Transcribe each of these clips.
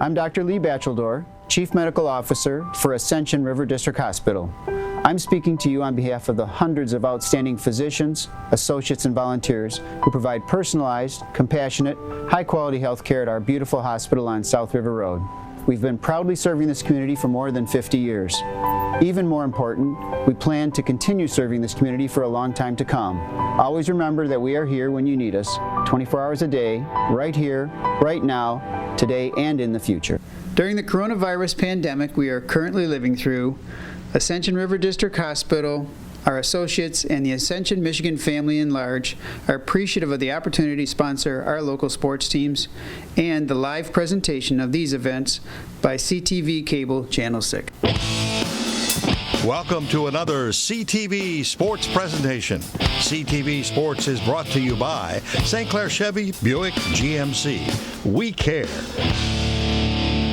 I'm Dr. Lee Bacheldor, Chief Medical Officer for Ascension River District Hospital. I'm speaking to you on behalf of the hundreds of outstanding physicians, associates, and volunteers who provide personalized, compassionate, high-quality health care at our beautiful hospital on South River Road. We've been proudly serving this community for more than 50 years. Even more important, we plan to continue serving this community for a long time to come. Always remember that we are here when you need us, 24 hours a day, right here, right now, today, and in the future. During the coronavirus pandemic we are currently living through, Ascension River District Hospital, our associates, and the Ascension, Michigan family in large are appreciative of the opportunity to sponsor our local sports teams and the live presentation of these events by CTV Cable Channel 6. Welcome to another CTV Sports presentation. CTV Sports is brought to you by St. Clair Chevy Buick GMC. We care.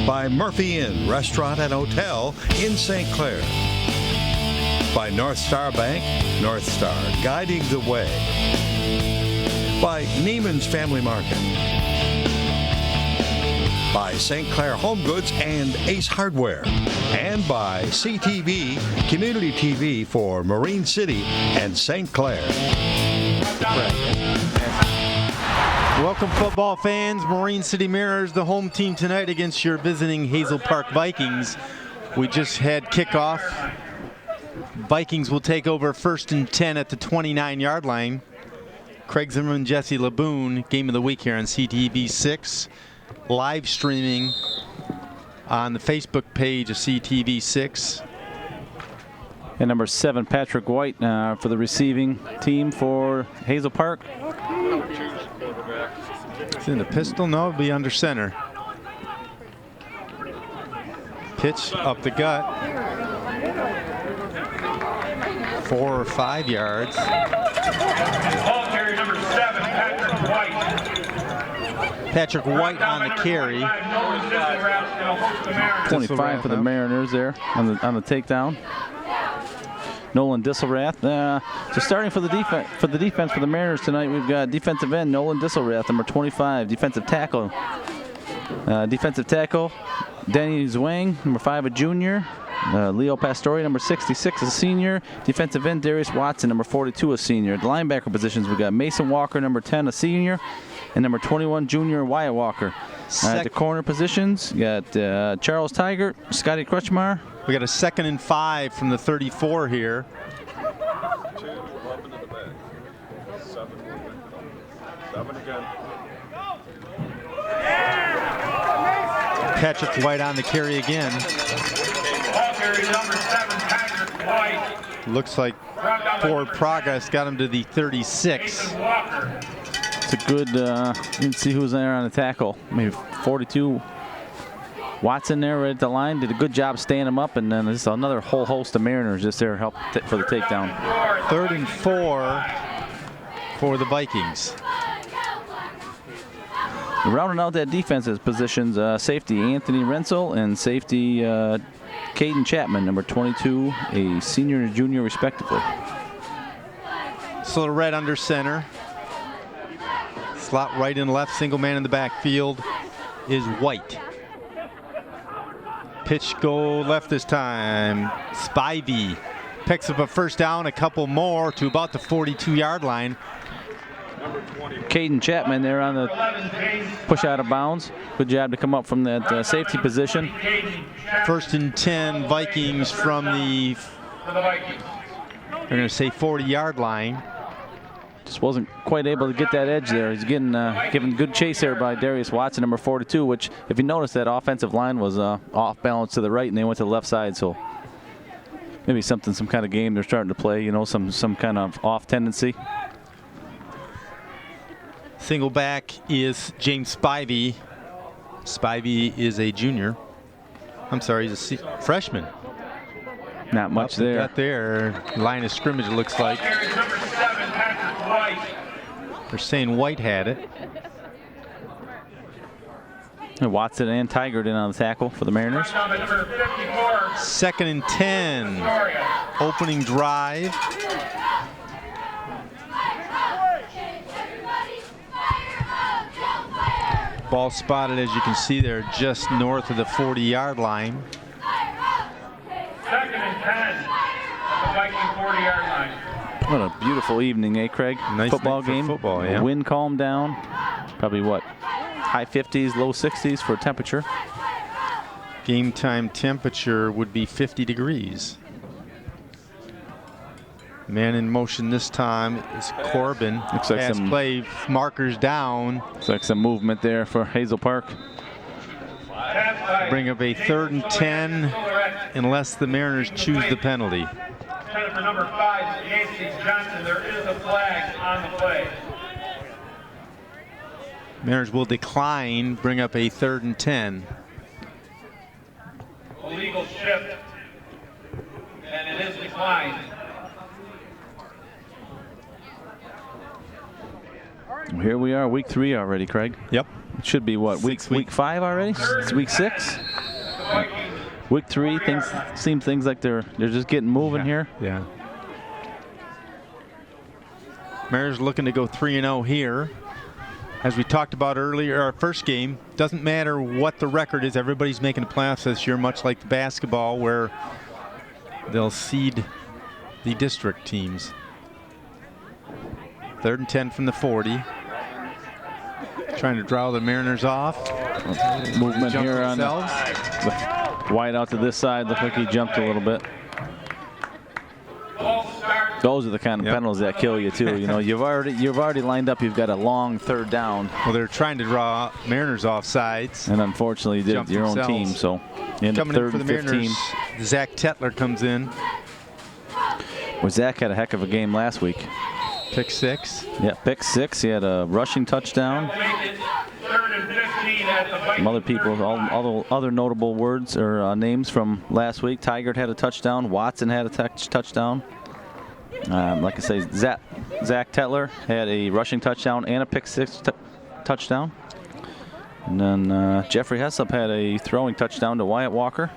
By Murphy Inn Restaurant and Hotel in St. Clair. By North Star Bank, North Star, guiding the way. By Neiman's Family Market. By St. Clair Home Goods and Ace Hardware. And by CTV, Community TV for Marine City and St. Clair. Welcome, football fans. Marine City Mariners, the home team tonight against your visiting Hazel Park Vikings. We just had kickoff. Vikings will take over 1st and 10 at the 29-yard line. Craig Zimmerman, Jesse LeBoon, game of the week here on CTV 6. Live streaming on the Facebook page of CTV 6. And number 7, Patrick White for the receiving team for Hazel Park. It's in the pistol. No, it'll be under center. Pitch up the gut. 4 or 5 yards. Ball carrier number 7, Patrick White. Patrick White on the carry. 25 for the Mariners there on the takedown. Nolan Disselrath. So starting for the defense for the Mariners tonight, we've got defensive end Nolan Disselrath, number 25. Defensive tackle, Danny Zwang, number 5, a junior. Leo Pastore, number 66, a senior. Defensive end Darius Watson, number 42, a senior. The linebacker positions, we've got Mason Walker, number 10, a senior, and number 21, junior Wyatt Walker. At the corner positions, you got Charles Tigert, Scotty Crutchmar. We got a 2nd and 5 from the 34 here. 2, 11 in the bag. 7 again. Patrick White on the carry again. Ball carrier number 7, Patrick White. Looks like forward progress got him to the 36. It's a good, you can see who's there on the tackle. Maybe 42. Watson there right at the line, did a good job staying him up, and then there's another whole host of Mariners just there help for the takedown. 3rd and 4 for the Vikings. Rounding out that defense's positions, safety Anthony Rensel and safety Caden Chapman, number 22, a senior and a junior respectively. So red under center. Slot right and left, single man in the backfield is White. Pitch go left this time. Spivey picks up a first down, a couple more to about the 42-yard line. Caden Chapman there on the push out of bounds. Good job to come up from that safety position. 1st and 10 Vikings from the, they're going to say 40-yard line. Just wasn't quite able to get that edge there. He's getting given good chase there by Darius Watson, number 42, which, if you notice, that offensive line was off balance to the right, and they went to the left side. So maybe some kind of game they're starting to play, you know, some kind of off tendency. Single back is James Spivey. Spivey is a junior. I'm sorry, he's a freshman. Not much there. Got there. Line of scrimmage, it looks like. They're saying White had it. And Watson and Tigert in on the tackle for the Mariners. 2nd and 10. Opening drive. Ball spotted, as you can see there, just north of the 40-yard line. 2nd and 10 at the Viking 40-yard line. What a beautiful evening, eh, Craig? Nice football night for game. football, yeah. Wind calmed down. Probably what? High 50s, low 60s for temperature. Game time temperature would be 50 degrees. Man in motion this time is Corbin. Looks like Pass some play, markers down. Looks like some movement there for Hazel Park. Bring up a 3rd and 10 unless the Mariners choose the penalty. 10 for number 5, Nancy Johnson. There is a flag on the play. Mariners will decline, bring up a 3rd and 10. Illegal shift, and it is declined. Here we are, week 3 already, Craig. Yep. It should be what, week 5 already? It's week 6? Week 3, things like they're just getting moving here. Yeah. Mariners looking to go 3-0 here. As we talked about earlier, our first game, doesn't matter what the record is, everybody's making the playoffs this year, much like the basketball, where they'll seed the district teams. 3rd and 10 from the 40. Trying to draw the Mariners off. Movement Jump here on themselves. White out to this side. Looked like he jumped a little bit. Those are the kind of penalties that kill you too. You know, you've already lined up. You've got a long 3rd down. Well, they're trying to draw Mariners off sides. And unfortunately, you did your own team. So end up Coming in 3rd for the and 15. Mariners, Zach Tetler comes in. Well, Zach had a heck of a game last week. Pick 6. Yeah, pick 6. He had a rushing touchdown. 3rd and 15 at the Viking. Some other people, all the other notable words or names from last week. Tigert had a touchdown. Watson had a touchdown. Like I say, Zach Tetler had a rushing touchdown and a pick 6 touchdown. And then Jeffrey Heslop had a throwing touchdown to Wyatt Walker.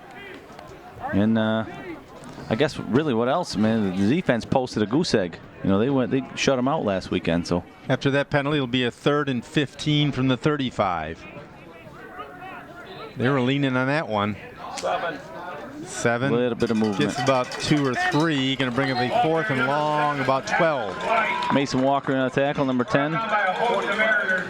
And I guess really what else, man? The defense posted a goose egg. You know, they shut them out last weekend. So after that penalty, it'll be a 3rd and 15 from the 35. They were leaning on that one. 7. a little bit of movement. Gets about 2 or 3. Going to bring up a 4th and long, about 12. Mason Walker in a tackle, number 10. By a hold of the Mariners.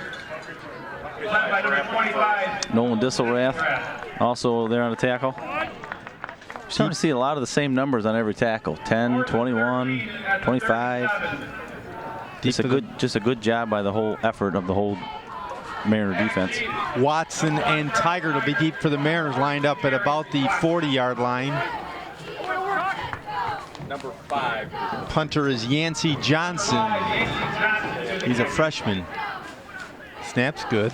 Led by number 25. Nolan Disselrath also there on the tackle. You're starting to see a lot of the same numbers on every tackle. 10, 21, 25. Just a good job by the whole effort of the whole Mariner defense. Watson and Tigert will be deep for the Mariners, lined up at about the 40-yard line. Number 5. Punter is Yancey Johnson. He's a freshman. Snap's good.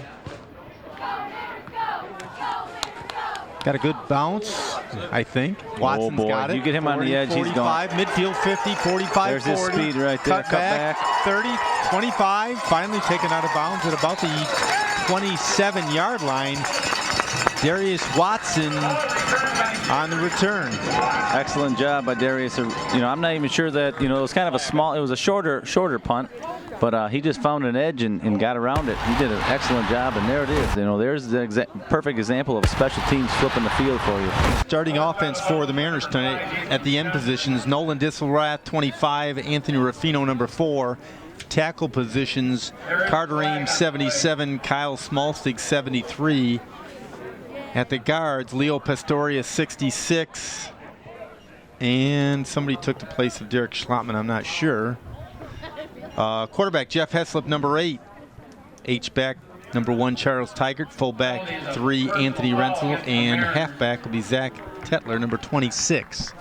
Got a good bounce, I think. Watson's got it. You get him 40, on the edge, 45, he's gone. Midfield 50, 45, There's 40. his speed right there. Cut back, 30, 25. Finally taken out of bounds at about the 27-yard line. Darius Watson on the return. Excellent job by Darius. You know, I'm not even sure that, you know, it was kind of it was a shorter punt, but he just found an edge and got around it. He did an excellent job, and there it is. You know, there's the perfect example of special teams flipping the field for you. Starting offense for the Mariners tonight at the end positions, Nolan Disselrath, 25, Anthony Ruffino, number 4. Tackle positions, Carter Ames, 77, Kyle Smallstig, 73. At the guards, Leo Pastoria, 66. And somebody took the place of Derek Schlottman, I'm not sure. Quarterback, Jeff Heslop, number 8. H-back, number 1, Charles Tigert. Fullback, 3, Anthony Renzel. And halfback will be Zach Tetler, number 26.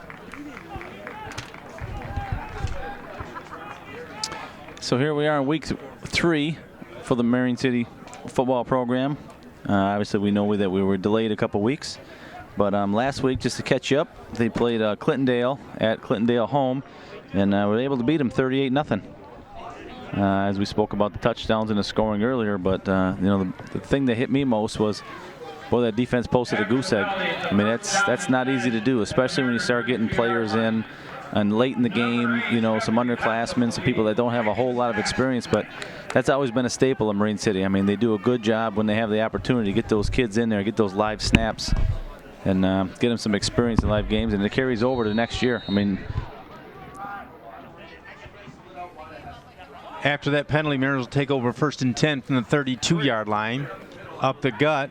So here we are in week 3 for the Marion City football program. Obviously, we know that we were delayed a couple weeks. But last week, just to catch you up, they played Clintondale at Clintondale home, and were able to beat them 38-0. As we spoke about the touchdowns and the scoring earlier, but you know, the thing that hit me most was, boy, that defense posted a goose egg. I mean, that's not easy to do, especially when you start getting players in and late in the game, you know, some underclassmen, some people that don't have a whole lot of experience, but that's always been a staple of Marine City. I mean, they do a good job when they have the opportunity to get those kids in there, get those live snaps, and get them some experience in live games, and it carries over to next year. I mean, after that penalty, Mariners will take over 1st and 10 from the 32-yard line. Up the gut,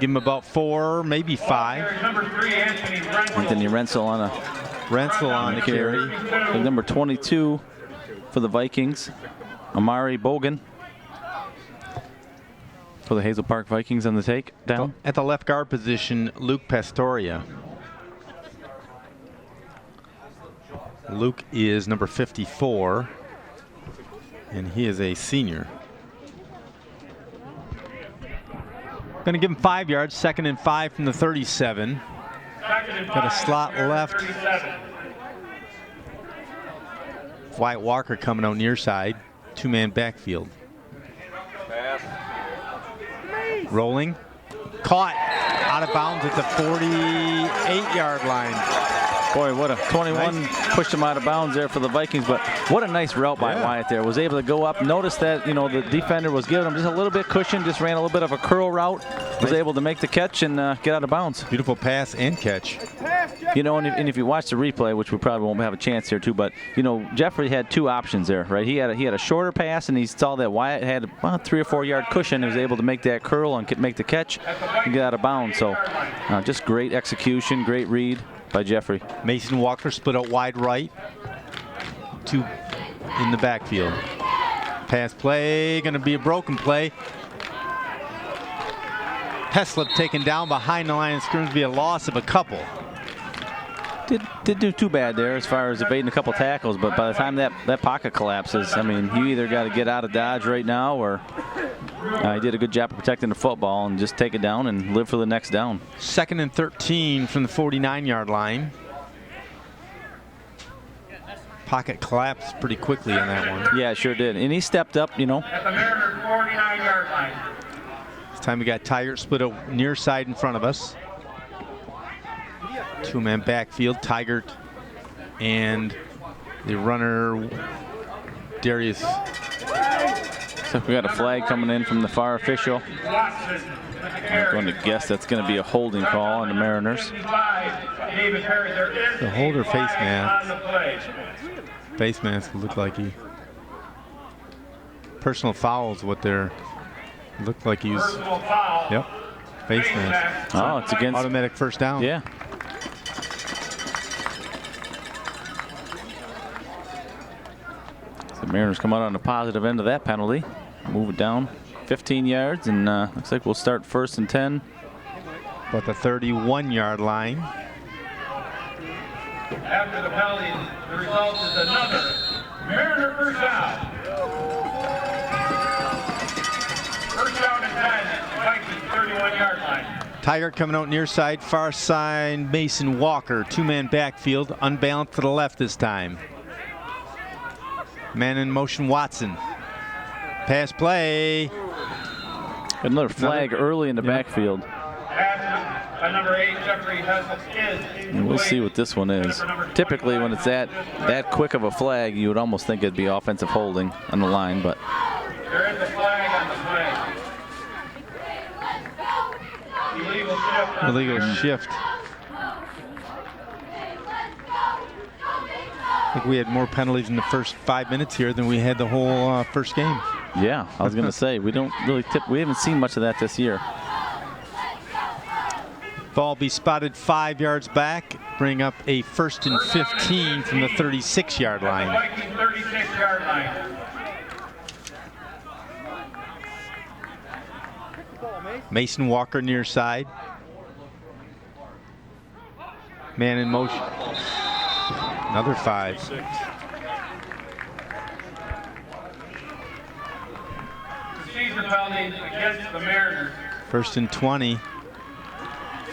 give him about 4, maybe 5. Number 3, Anthony Rensel on the carry. And number 22 for the Vikings, Amari Bogan for the Hazel Park Vikings on the take down. At the left guard position, Luke Pastoria. Luke is number 54, and he is a senior. Going to give him 5 yards, 2nd and 5 from the 37. Got a slot left. Wyatt Walker coming out near side. 2-man backfield. Rolling. Caught out of bounds at the 48-yard line. Boy, what a 21 pushed him out of bounds there for the Vikings, but what a nice route by Wyatt there. Was able to go up. Notice that, you know, the defender was giving him just a little bit cushion, just ran a little bit of a curl route. Was able to make the catch and get out of bounds. Beautiful pass and catch. You know, and if you watch the replay, which we probably won't have a chance here too, but you know, Jeffrey had 2 options there, right? He had a shorter pass, and he saw that Wyatt had about 3 or 4 yard cushion. He was able to make that curl and make the catch and get out of bounds. So just great execution, great read by Jeffrey. Mason Walker split out wide right. 2 in the backfield. Pass play, going to be a broken play. Heslip taken down behind the line of scrimmage, be a loss of a couple. Did do too bad there as far as evading a couple tackles, but by the time that pocket collapses, I mean, you either got to get out of Dodge right now, or he did a good job of protecting the football and just take it down and live for the next down. 2nd and 13 from the 49-yard line. Pocket collapsed pretty quickly on that one. Yeah, it sure did. And he stepped up, you know. At the Mariners 49-yard line. This time we got Tiger split out near side in front of us. 2-man backfield, Tigert and the runner Darius. So we got a flag coming in from the far official. I'm going to guess that's going to be a holding call on the Mariners. The holder face mask. Face mask look like he. Personal foul is what they're. Looked like he's. Yep. Face mask. Oh, it's against. Automatic first down. Yeah. The Mariners come out on the positive end of that penalty. Move it down 15 yards, and looks like we'll start 1st and 10. About the 31-yard line. After the penalty, the result is another Mariner first down. First down and 10, Vikings 31-yard line. Tiger coming out near side, far side, Mason Walker, 2-man backfield, unbalanced to the left this time. Man in motion, Watson. Pass play. Another flag early in the backfield. Pass by number 8, Jeffrey Hazel is. And we'll see what this one is. Typically, when it's that quick of a flag, you would almost think it'd be offensive holding on the line, but. There is a flag on the play. Illegal shift. Illegal shift. I think we had more penalties in the first 5 minutes here than we had the whole first game. Yeah, I was going to say, we don't really we haven't seen much of that this year. Ball be spotted 5 yards back, bring up a 1st and 15 from the 36-yard line. Vikings 36-yard line. Mason Walker near side. Man in motion. Another 5. Procedure penalty against the Mariners. 1st and 20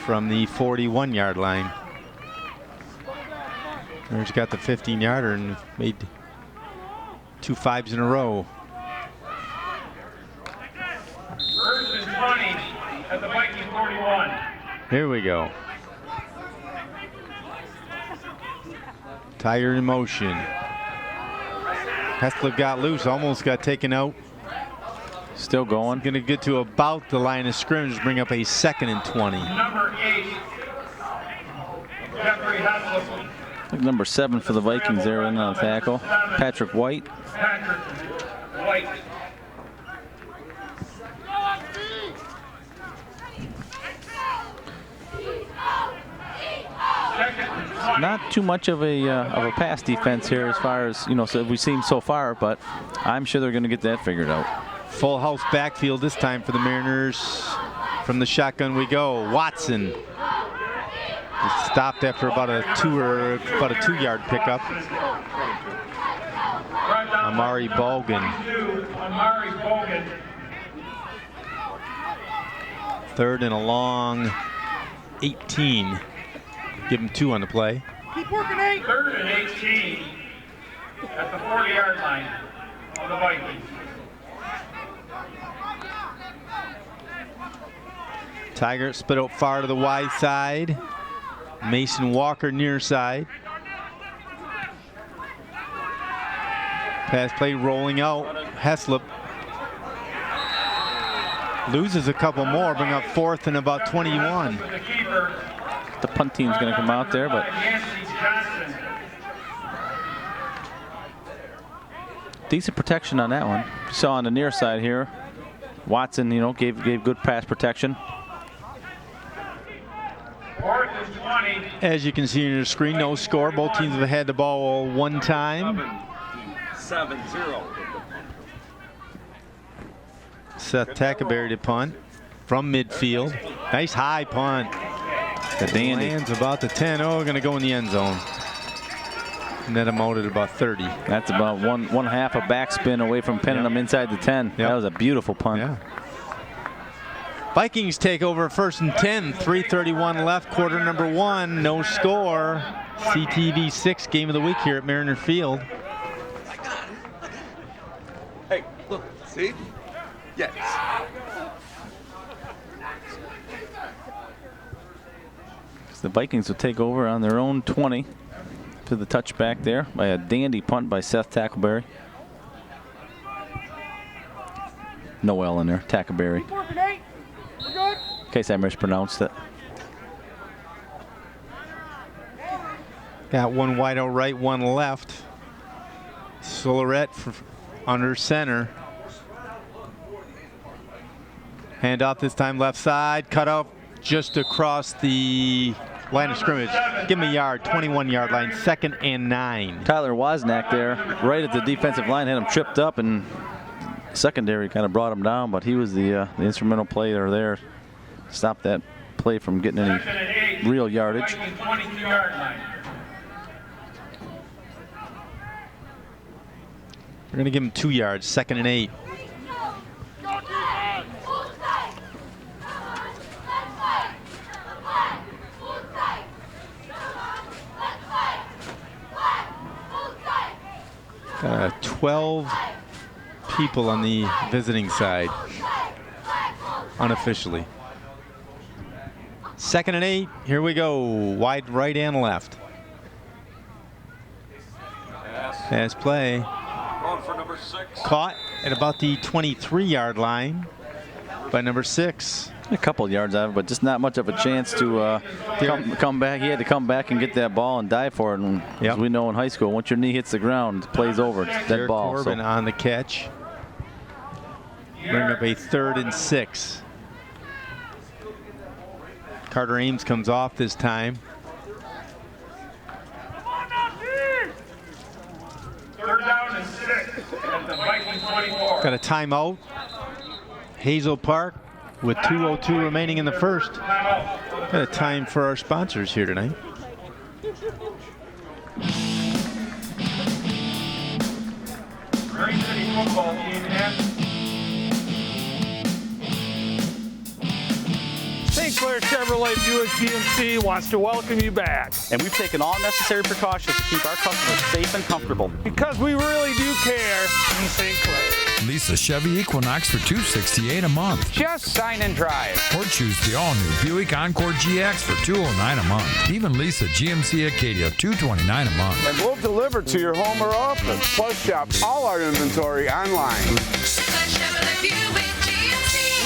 from the 41-yard line. Mariners got the 15-yarder and made 2 5s in a row. 1st and 20 at the Vikings 41. Here we go. Tiger in motion. Heslip got loose, almost got taken out. Still going. Going to get to about the line of scrimmage, bring up a 2nd and 20. Number 8, Jeffrey Hazel. I think number 7 for the Vikings there in on the tackle. Patrick White. Patrick White. Not too much of a pass defense here as far as, so we've seen so far, but I'm sure they're going to get that figured out. Full house backfield this time for the Mariners. From the shotgun we go. Watson. Stopped after about a 2-yard pickup. Amari Bogan. Amari Bogan. 3rd and a long 18. Give him 2 on the play. Keep working, 8. 3rd and 18 at the 40-yard line of the Vikings. Tiger split out far to the wide side. Mason Walker near side. Pass play rolling out. Heslip loses a couple more, bring up 4th and about 21. The punt team's going to come out there, but decent protection on that one. You saw on the near side here, Watson, gave good pass protection. As you can see on your screen, no score. Both teams have had the ball one time. 7-0. Seth Tackaberry to punt from midfield. Nice high punt. The dandy. Lands about the 10. Oh, going to go in the end zone. Net him out at about 30. That's about one half a backspin away from pinning them inside the 10. That was a beautiful punt. Yeah. Vikings take over 1st and 10. 3:31 left, quarter number 1. No score. CTV 6 game of the week here at Mariner Field. Hey, look, see? Yes. The Vikings will take over on their own 20 to the touchback there by a dandy punt by Seth Tackleberry. No L in there, Tackleberry. In case I mispronounced it. Got one wide out right, one left. Solarette under center. Hand off this time left side, cut off just across the line of scrimmage. Give him a yard, 21-yard line, 2nd and 9. Tyler Wozniak there, right at the defensive line, had him tripped up, and secondary kind of brought him down, but he was the instrumental player there. Stopped that play from getting any real yardage. We're going to give him 2 yards, 2nd and 8. Got 12 people on the visiting side, unofficially. 2nd and 8, here we go, wide right and left. Pass play. Going for number 6. Caught at about the 23-yard line by number 6. A couple yards out of it, but just not much of a chance to come back. He had to come back and get that ball and dive for it. And as we know in high school, once your knee hits the ground, the play's over. It's dead Derek ball. Corbin on the catch. Bring up a 3rd and 6. Carter Ames comes off this time. 3rd down and 6 at the Viking 24. Got a timeout. Hazel Park with 2:02 remaining in the first. Got a time for our sponsors here tonight. Marine City football team and St. Clair Chevrolet Buick GMC wants to welcome you back. And we've taken all necessary precautions to keep our customers safe and comfortable. Because we really do care in St. Clair. Lease a Chevy Equinox for $268 a month. Just sign and drive. Or choose the all-new Buick Encore GX for $209 a month. Even lease a GMC Acadia $229 a month. And we'll deliver to your home or office. Plus, shop all our inventory online.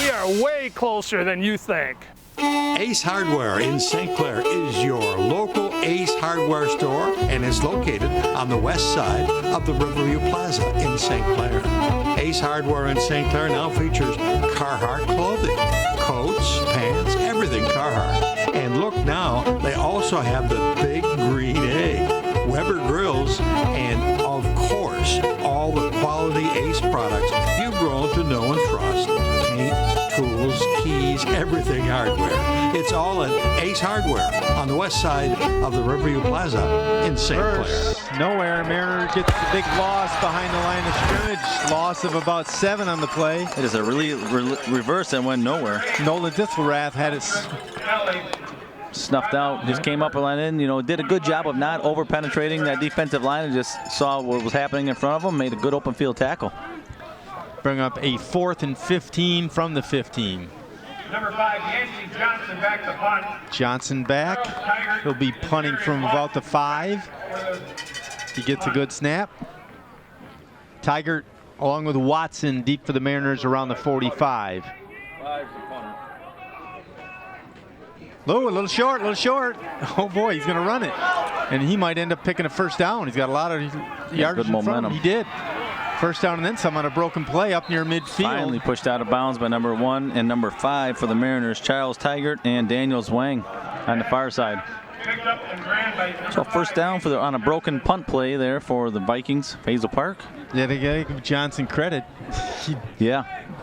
We are way closer than you think. Ace Hardware in St. Clair is your local Ace Hardware store and is located on the west side of the Riverview Plaza in St. Clair. Ace Hardware in St. Clair now features Carhartt clothing, coats, pants, everything Carhartt. And look now, they also have the Big Green Egg, Weber grills, and of course, all the quality Ace products you've grown to know and trust. Paint, tools, keys, everything hardware. It's all at Ace Hardware on the west side of the Riverview Plaza in St. Clair. Nowhere. Mariner gets the big loss behind the line of scrimmage. Loss of about 7 on the play. It is a really reverse and went nowhere. Nolan Disselrath had it snuffed out, just came up and in, did a good job of not over penetrating that defensive line and just saw what was happening in front of him, made a good open field tackle. Bring up a 4th and 15 from the 15. Number 5, Yancey Johnson back to punt. Johnson back. He'll be punting from about the 5. He gets a good snap. Tigert along with Watson deep for the Mariners around the 45. Oh, a little short. Oh boy, he's going to run it. And he might end up picking a first down. He's got a lot of yardage in front of him. He did. First down and then some on a broken play up near midfield. Finally pushed out of bounds by number 1 and number 5 for the Mariners, Charles Tigert and Daniel Zwang on the far side. So first down on a broken punt play there for the Vikings, Hazel Park. Yeah, they got to give Johnson credit. He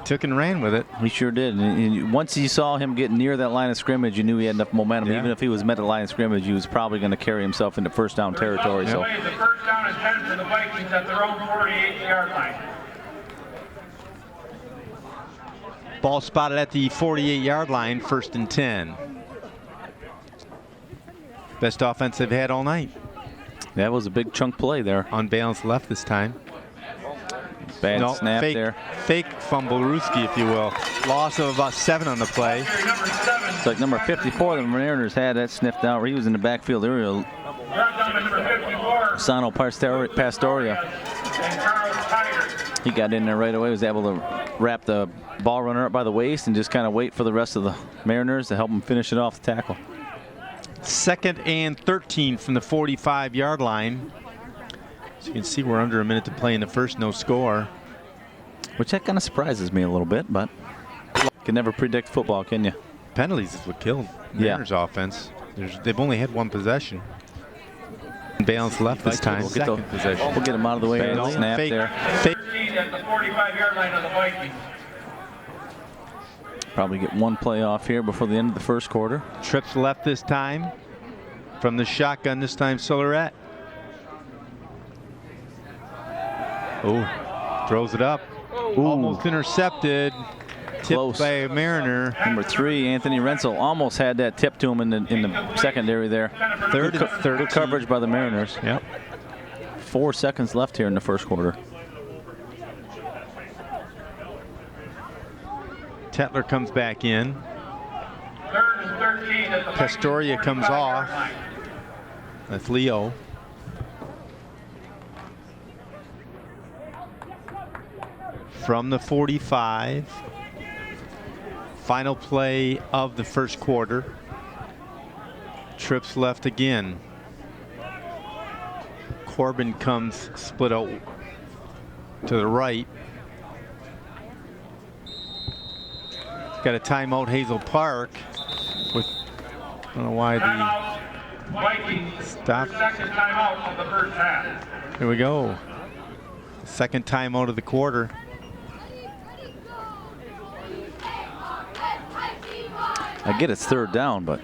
took and ran with it. He sure did. And once you saw him get near that line of scrimmage, you knew he had enough momentum. Yeah. Even if he was met at line of scrimmage, he was probably going to carry himself into first down territory. So. The first down and 10 for the Vikings at their own 48-yard line. Ball spotted at the 48-yard line, 1st and 10. Best offense they've had all night. That was a big chunk play there. Unbalanced left this time. Bad snap there. Fake fumble, Ruski, if you will. Loss of about 7 on the play. It's like number 54, the Mariners had that sniffed out. He was in the backfield area. Sano Pastoria. He got in there right away, was able to wrap the ball runner up by the waist and just kind of wait for the rest of the Mariners to help him finish it off the tackle. 2nd and 13 from the 45-yard line. As you can see, we're under a minute to play in the first, no score. Which that kind of surprises me a little bit, but you can never predict football, can you? Penalties is what killed Mariners offense. They've only had 1 possession. Balance left this time. We'll get him out of the way. Snap there. At the 45-yard line of the Vikings. Probably get 1 play off here before the end of the first quarter. Trips left this time. From the shotgun this time, Solarette. Oh, throws it up. Ooh. Almost intercepted. Tipped by a Mariner. Number 3, Anthony Rensel, almost had that tip to him in the secondary there. Good coverage by the Mariners. Yep. 4 seconds left here in the first quarter. Tetler comes back in. 3rd and 13 at the Pastoria comes off. That's Leo. From the 45. Final play of the first quarter. Trips left again. Corbin comes split out to the right. Got a timeout, Hazel Park. With, I don't know why the Vikings. stop. Second timeout of the first half. Here we go. Second timeout of the quarter. I get it's 3rd down, but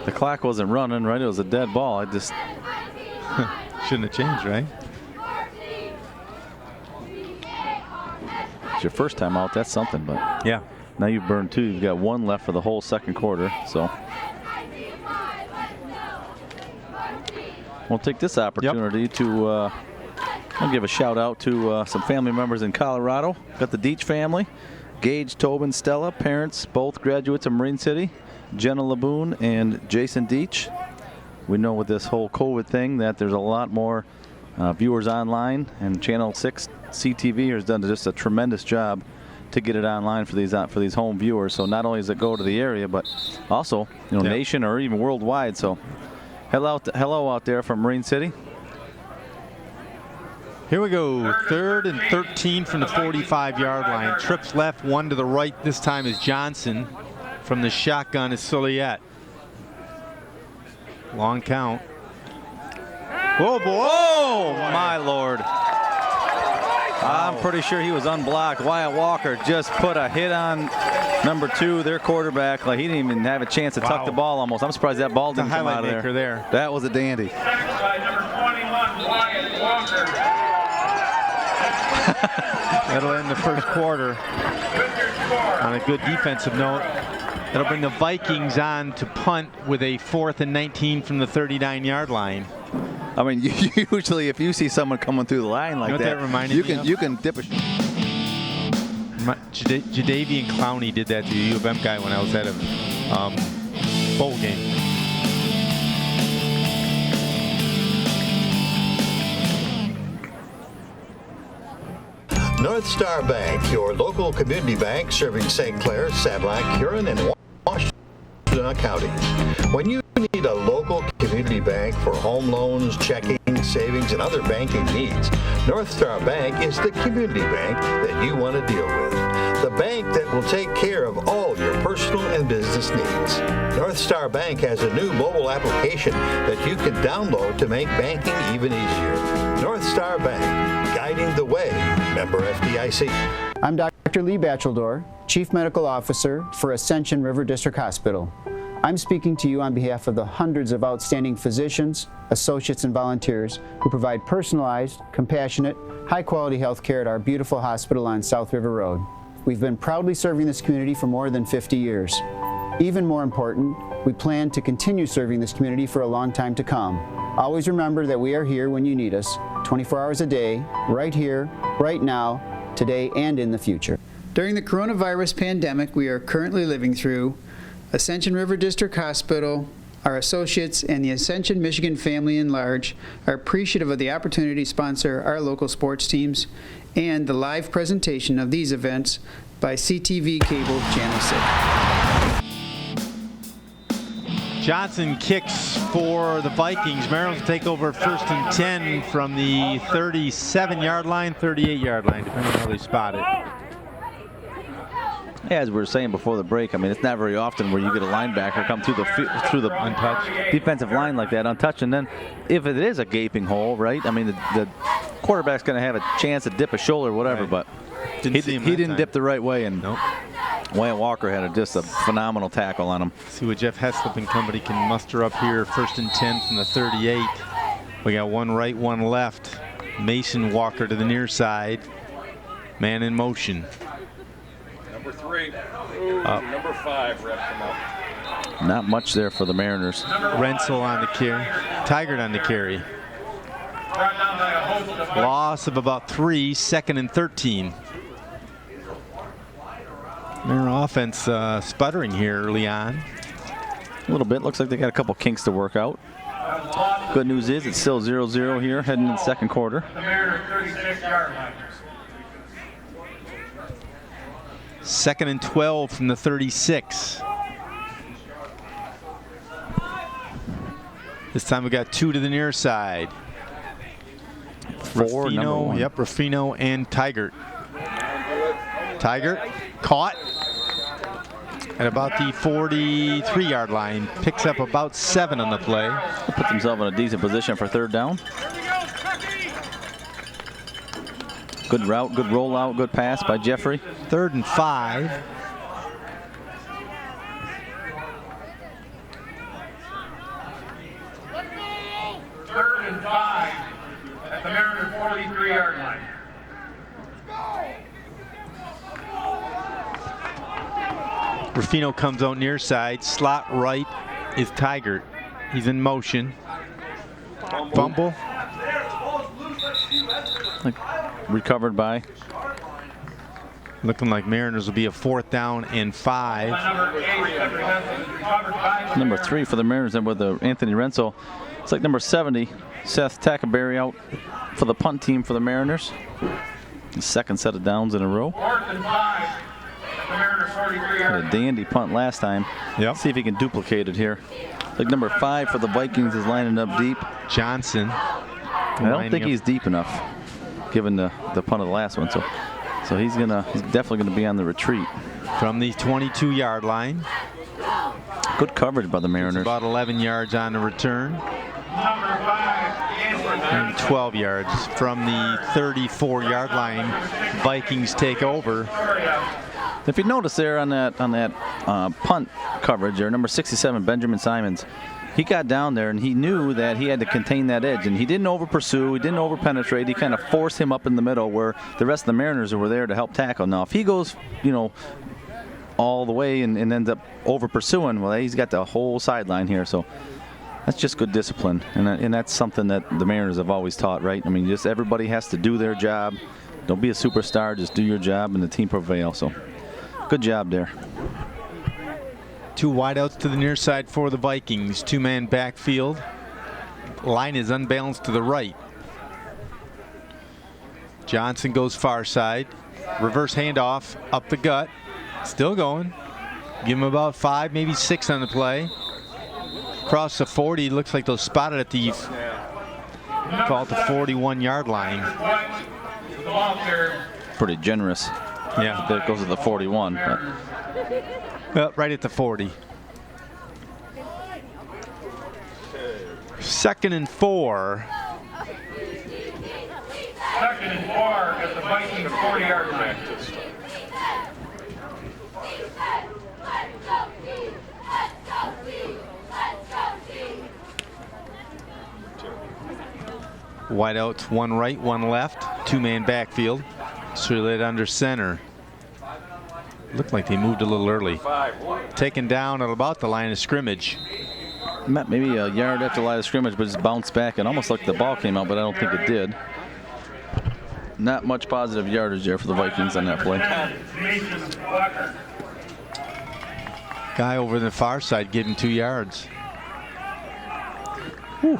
the clock wasn't running, right? It was a dead ball. I just shouldn't have changed, right? It's your first time out. That's something, but yeah. Now you've burned 2. You've got 1 left for the whole second quarter. So we'll take this opportunity to I'll give a shout out to some family members in Colorado. Got the Deach family, Gage, Tobin, Stella, parents, both graduates of Marine City, Jenna Laboon and Jason Deach. We know with this whole COVID thing that there's a lot more viewers online, and Channel 6 CTV has done just a tremendous job to get it online for these home viewers. So not only does it go to the area, but also nation or even worldwide. So hello out there from Marine City. Here we go, 3rd and 13 from the 45-yard line. Trips left, 1 to the right. This time is Johnson. From the shotgun is Soliette. Long count. Whoa, boy. Oh, my Lord. I'm pretty sure he was unblocked. Wyatt Walker just put a hit on number 2, their quarterback. Like, he didn't even have a chance to tuck the ball almost. I'm surprised that ball didn't come out of there. That was a dandy. By number 21, Wyatt Walker. That'll end the first quarter on a good defensive note. That'll bring the Vikings on to punt with a 4th and 19 from the 39-yard line. I mean, usually if you see someone coming through the line like that, you can dip a. Jadavian Clowney did that to the U of M guy when I was at a bowl game. North Star Bank, your local community bank serving St. Clair, Sanilac, Huron, and Washington counties. When you need a local community bank for home loans, checking, savings, and other banking needs, North Star Bank is the community bank that you want to deal with. The bank that will take care of all your personal and business needs. North Star Bank has a new mobile application that you can download to make banking even easier. North Star Bank, guiding the way. Member FDIC. I'm Dr. Lee Batcheldor, Chief Medical Officer for Ascension River District Hospital. I'm speaking to you on behalf of the hundreds of outstanding physicians, associates, and volunteers who provide personalized, compassionate, high-quality health care at our beautiful hospital on South River Road. We've been proudly serving this community for more than 50 years. Even more important, we plan to continue serving this community for a long time to come. Always remember that we are here when you need us, 24 hours a day, right here, right now, today, and in the future. During the coronavirus pandemic we are currently living through, Ascension River District Hospital, our associates, and the Ascension Michigan family in large are appreciative of the opportunity to sponsor our local sports teams and the live presentation of these events by CTV Cable Channel 6. Johnson kicks for the Vikings. Maryland will take over 1st and 10 from the 37-yard line, 38-yard line, depending on how they spot it. As we were saying before the break, I mean, it's not very often where you get a linebacker come through the untouched defensive line like that, untouched, and then if it is a gaping hole, right? I mean, the quarterback's going to have a chance to dip a shoulder or whatever, right. But he didn't dip the right way, and Wyatt Walker had just a phenomenal tackle on him. See what Jeff Heslop and company can muster up here. 1st and 10 from the 38. We got one right, one left. Mason Walker to the near side. Man in motion. Number 3. Number 5 reps him up. Not much there for the Mariners. Rensel on the carry. Tigert on the carry. Loss of about 3, 2nd and 13. Mariner offense sputtering here early on. A little bit. Looks like they got a couple kinks to work out. Good news is it's still 0-0 here heading into the second quarter. The Mariners 36-yard line. 2nd and 12 from the 36. This time we got 2 to the near side. Ruffino, Ruffino and Tigert. Tigert caught at about the 43-yard line. Picks up about 7 on the play. Puts himself in a decent position for 3rd down. Good route, good rollout, good pass by Jeffrey. 3rd and 5. Third and 5 at the Mariner 43-yard line. Ruffino comes out near side. Slot right is Tigert. He's in motion. Fumble. Recovered by. Looking like Mariners will be a 4th down and 5. Number 3 for the Mariners, and with Anthony Renzel. It's like number 70, Seth Tackaberry, out for the punt team for the Mariners. The second set of downs in a row. Had a dandy punt last time. Yep. See if he can duplicate it here. Like number 5 for the Vikings is lining up deep. Johnson. I don't think he's deep enough, given the punt of the last one. So he's definitely gonna be on the retreat. From the 22-yard line. Good coverage by the Mariners. It's about 11 yards on the return. And 12 yards from the 34-yard line. Vikings take over. If you notice there on that punt coverage there, number 67, Benjamin Simons, he got down there and he knew that he had to contain that edge, and he didn't over pursue, he didn't over penetrate. He kind of forced him up in the middle where the rest of the Mariners were there to help tackle. Now if he goes, all the way and ends up over pursuing, well, he's got the whole sideline here. So that's just good discipline, and that's something that the Mariners have always taught, right? I mean, just everybody has to do their job. Don't be a superstar, just do your job and the team prevail. So good job there. 2 wideouts to the near side for the Vikings. 2-man backfield. Line is unbalanced to the right. Johnson goes far side. Reverse handoff up the gut. Still going. Give him about 5, maybe 6 on the play. Across the 40. Looks like they'll spot it at the 41-yard line. Pretty generous. Yeah. That goes to the 41. But. Well, right at the 40. 2nd and 4. 2nd and 4 at the Vikings 40-yard line. Wideouts, 1 right, 1 left. 2-man backfield. Slid under center. Looked like they moved a little early. Taken down at about the line of scrimmage. Maybe a yard after the line of scrimmage, but just bounced back and almost like the ball came out, but I don't think it did. Not much positive yardage there for the Vikings on that play. Guy over the far side gave him 2 yards. Whew.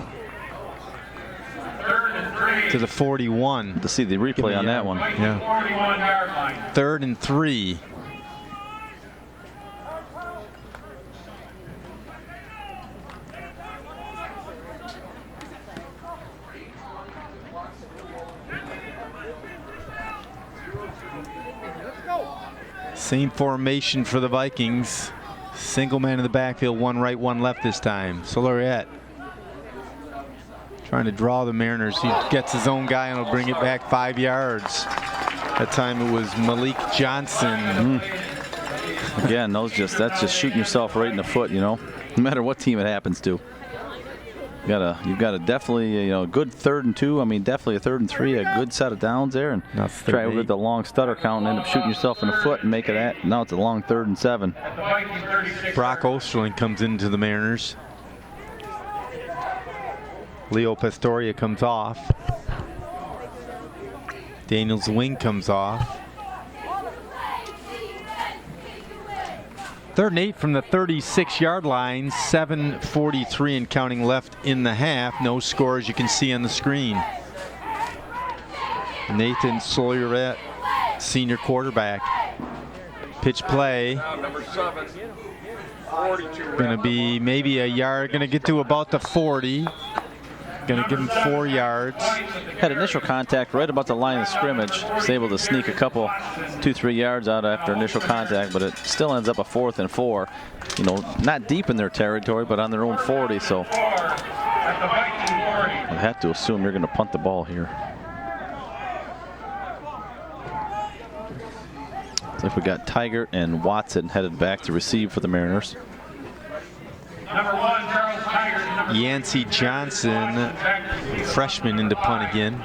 To the 41. To see the replay on that one. Yeah. 3rd and 3. Same formation for the Vikings. Single man in the backfield, 1 right, 1 left this time. Solariette trying to draw the Mariners. He gets his own guy and will bring it back 5 yards. That time it was Malik Johnson. Again, that's just shooting yourself right in the foot, no matter what team it happens to. You've got to definitely, good 3rd and 2. I mean, definitely a 3rd and 3, a good set of downs there, and try with the long stutter count and end up shooting yourself in the foot and make it at. Now it's a long 3rd and 7. Brock Osterling comes into the Mariners. Leo Pastoria comes off. Daniel Zwing comes off. 3rd and 8 from the 36-yard line. 7:43 and counting left in the half. No score, as you can see on the screen. Nathan Solariette, senior quarterback. Pitch play. Going to be maybe a yard. Going to get to about the 40. Going to give him 4 yards. Had initial contact right about the line of scrimmage. Was able to sneak a couple, 2-3 yards out after initial contact, but it still ends up a 4th and 4. Not deep in their territory, but on their own 40. So I have to assume you're going to punt the ball here. Looks like we got Tigert and Watson headed back to receive for the Mariners. Number 1, Charles Tigert. Yancey Johnson, freshman, into punt again.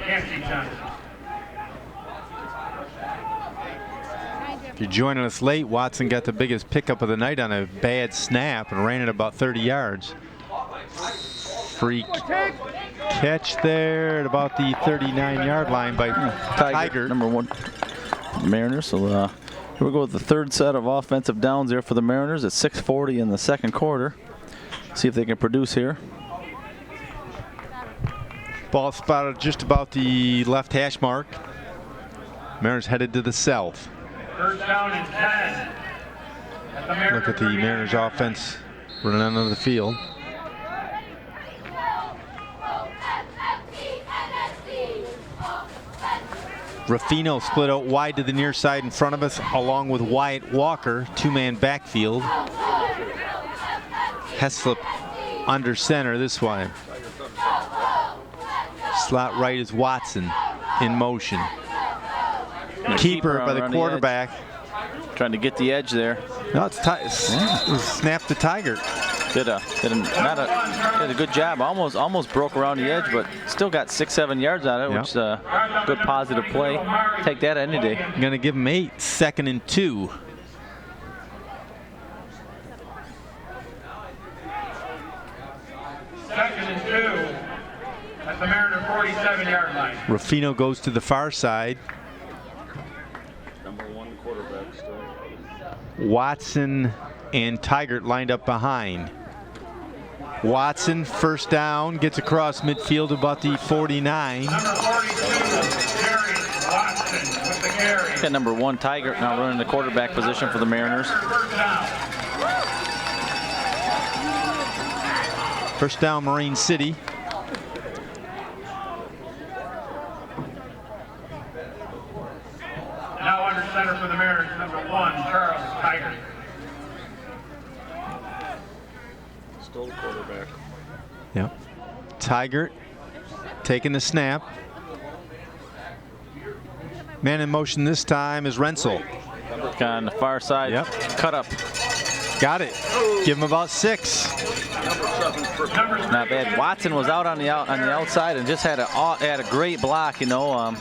If you're joining us late, Watson got the biggest pickup of the night on a bad snap and ran it about 30 yards. Free catch there at about the 39-yard line by Tiger. Number 1, Mariners. So here we go with the third set of offensive downs there for the Mariners at 6:40 in the second quarter. See if they can produce here. Ball spotted just about the left hash mark. Mariners headed to the south. First down and 10. Look at the Mariners offense running onto the field. Ruffino split out wide to the near side in front of us, along with Wyatt Walker, two-man backfield. Heslop under center this one. Slot right is Watson in motion. Keeper by the quarterback. Trying to get the edge there. No, it's snap to Tiger. Did a good job. Almost broke around the edge, but still got 6-7 yards on it, which is a good positive play. Take that any day. Going to give him 8. 2nd and 2. Second and 2 at the Mariner 47-yard line. Ruffino goes to the far side. Number 1 quarterback still. Watson and Tigert lined up behind. Watson, first down, gets across midfield about the 49. Number 42, Darius Watson with the carry. Got number 1 Tiger now running the quarterback position for the Mariners. First down, Marine City. Now under center for the Mariners, number 1, Charles Tiger. Still the quarterback. Yep. Tigert taking the snap. Man in motion this time is Rensel. On the far side. Yep. Cut up. Got it. Give him about 6. Not bad. Watson was out on the outside and just had a great block, you know.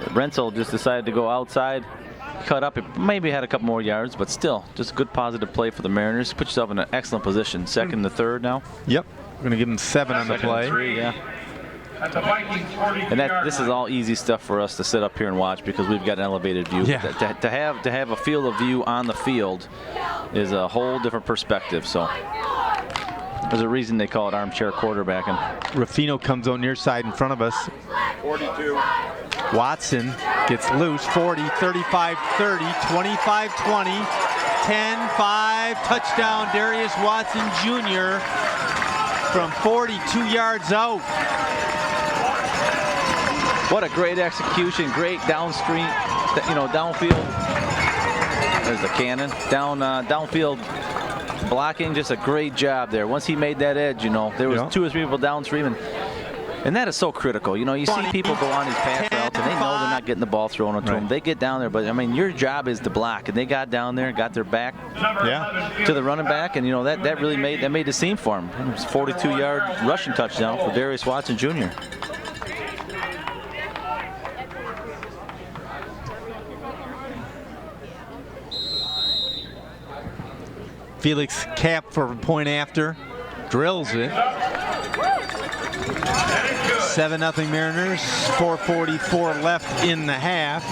Rensel just decided to go outside, cut up. It maybe had a couple more yards, but still, just a good positive play for the Mariners. Put yourself in an excellent position. 2nd to 3rd now. Yep. We're going to give him 7 on the play. 3, yeah. At the Vikings 42-yard And this is all easy stuff for us to sit up here and watch because we've got an elevated view. Yeah. To have a field of view on the field is a whole different perspective. So there's a reason they call it armchair quarterbacking. Ruffino comes on near side in front of us. 42. Watson gets loose. 40, 35, 30, 25, 20, 10, 5. Touchdown, Darius Watson Jr. from 42 yards out. What a great execution, great downstream, downfield. There's the cannon. Downfield blocking, just a great job there. Once he made that edge, there was 2 or 3 people downstream, and that is so critical. You see people go on these pass routes, and they know they're not getting the ball thrown to them. They get down there, but I mean, your job is to block, and they got down there, got their back to the running back, and that really made the seam for him. It was a 42-yard rushing touchdown for Darius Watson Jr. Felix Cap for a point after. Drills it. 7-0 Mariners. 4:44 left in the half.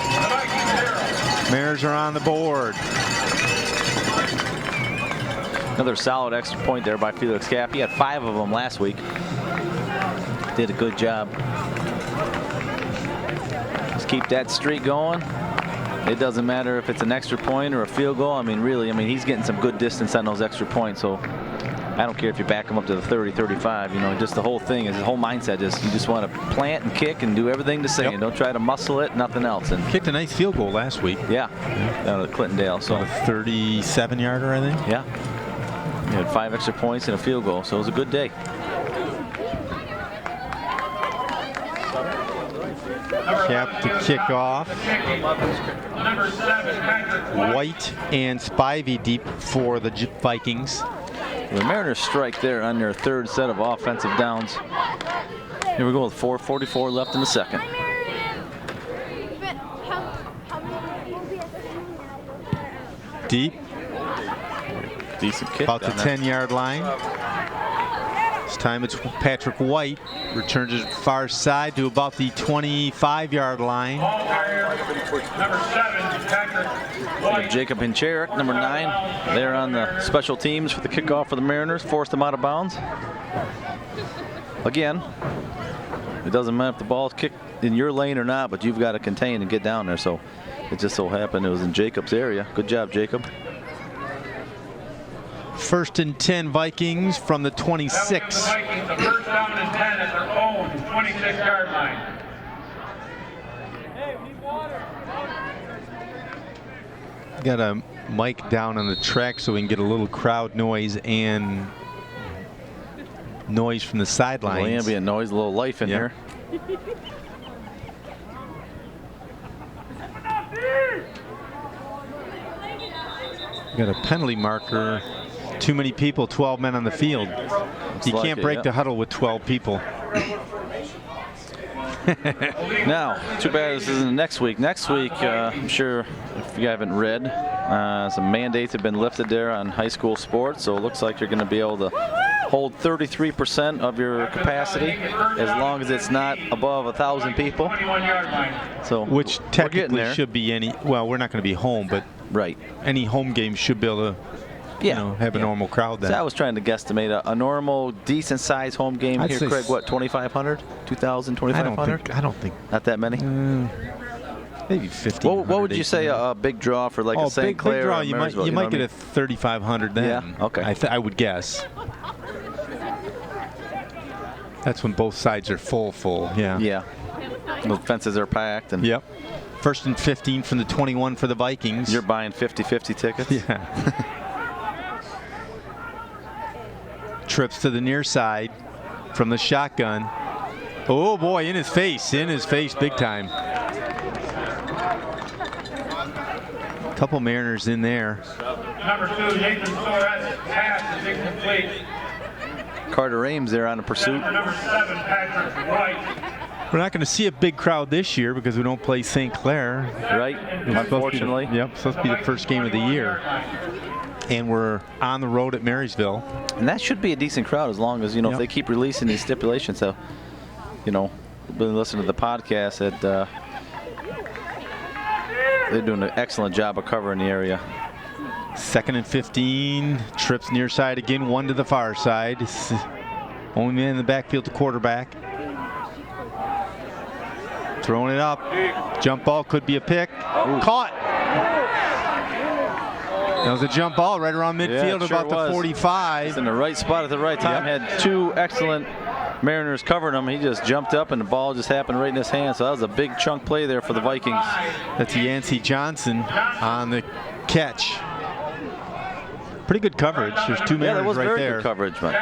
Mariners are on the board. Another solid extra point there by Felix Cap. He had 5 of them last week. Did a good job. Just keep that streak going. It doesn't matter if it's an extra point or a field goal. I mean, really, he's getting some good distance on those extra points. So I don't care if you back him up to the 30, 35. Just the whole thing is, the whole mindset is you just want to plant and kick and do everything to say. And don't try to muscle it, nothing else. And kicked a nice field goal last week. Yeah, down at Clintondale. So a 37-yarder, I think. Yeah. He had 5 extra points and a field goal, so it was a good day. Cap to kick off. White and Spivey deep for the Vikings. The Mariners strike there on their 3rd set of offensive downs. Here we go with 4:44 left in the second. Deep. Decent kick. About the down there. 10-yard line. This time it's Patrick White. Returns it far side to about the 25-yard line. Ball carrier, number 7, Patrick White. Jacob Hincherick, number 9, there on the special teams for the kickoff for the Mariners. Forced them out of bounds. Again, it doesn't matter if the ball's kicked in your lane or not, but you've got to contain and get down there. So it just so happened it was in Jacob's area. Good job, Jacob. 1st and 10 Vikings from the 26. The Vikings, the first down and 10 at their own 26-yard line. Got a mic down on the track so we can get a little crowd noise and noise from the sidelines. A little ambient noise, a little life in here. Got a penalty marker. Too many people, 12 men on the field. You like can't it, break yeah. the huddle with 12 people. Now, too bad this isn't next week. Next week, I'm sure if you haven't read, some mandates have been lifted there on high school sports, so it looks like you're going to be able to hold 33% of your capacity as long as it's not above 1,000 people. 21-yard line. So Which we're getting technically there. should be any, well, we're not going to be home, but Right. any home game should be able to you know, have a normal crowd then. So I was trying to guesstimate a normal, decent-sized home game I'd here, say Craig. What, 2,500, 2,000, 2,500? I don't think. Not that many. Maybe 15. What would you say a big draw for like a St. big Clair draw? or You Marysville, might know get what a 3,500 then. Yeah, okay. I would guess. That's when both sides are full. Yeah. Yeah. The fences are packed. And Yep. 1st and 15 from the 21 for the Vikings. You're buying 50-50 tickets? Yeah. Trips to the near side from the shotgun. Oh boy, in his face big time. Couple Mariners in there. Number 2, Nathan Soares, pass is incomplete. Carter Ames there on the pursuit. Number 7, Patrick White. We're not going to see a big crowd this year because we don't play St. Clair. Right, unfortunately. Supposed to be the first game of the year. And we're on the road at Marysville. And that should be a decent crowd as long as, if they keep releasing these stipulations. So, been listening to the podcast that they're doing an excellent job of covering the area. 2nd and 15. Trips near side again, one to the far side. Only man in the backfield, the quarterback. Throwing it up. Jump ball could be a pick. Caught. That was a jump ball right around midfield, about the 45. He's in the right spot at the right time. Had 2 excellent Mariners covering him. He just jumped up and the ball just happened right in his hand. So that was a big chunk play there for the Vikings. That's Yancey Johnson on the catch. Pretty good coverage. There's 2 Mariners that was right very there. good coverage, but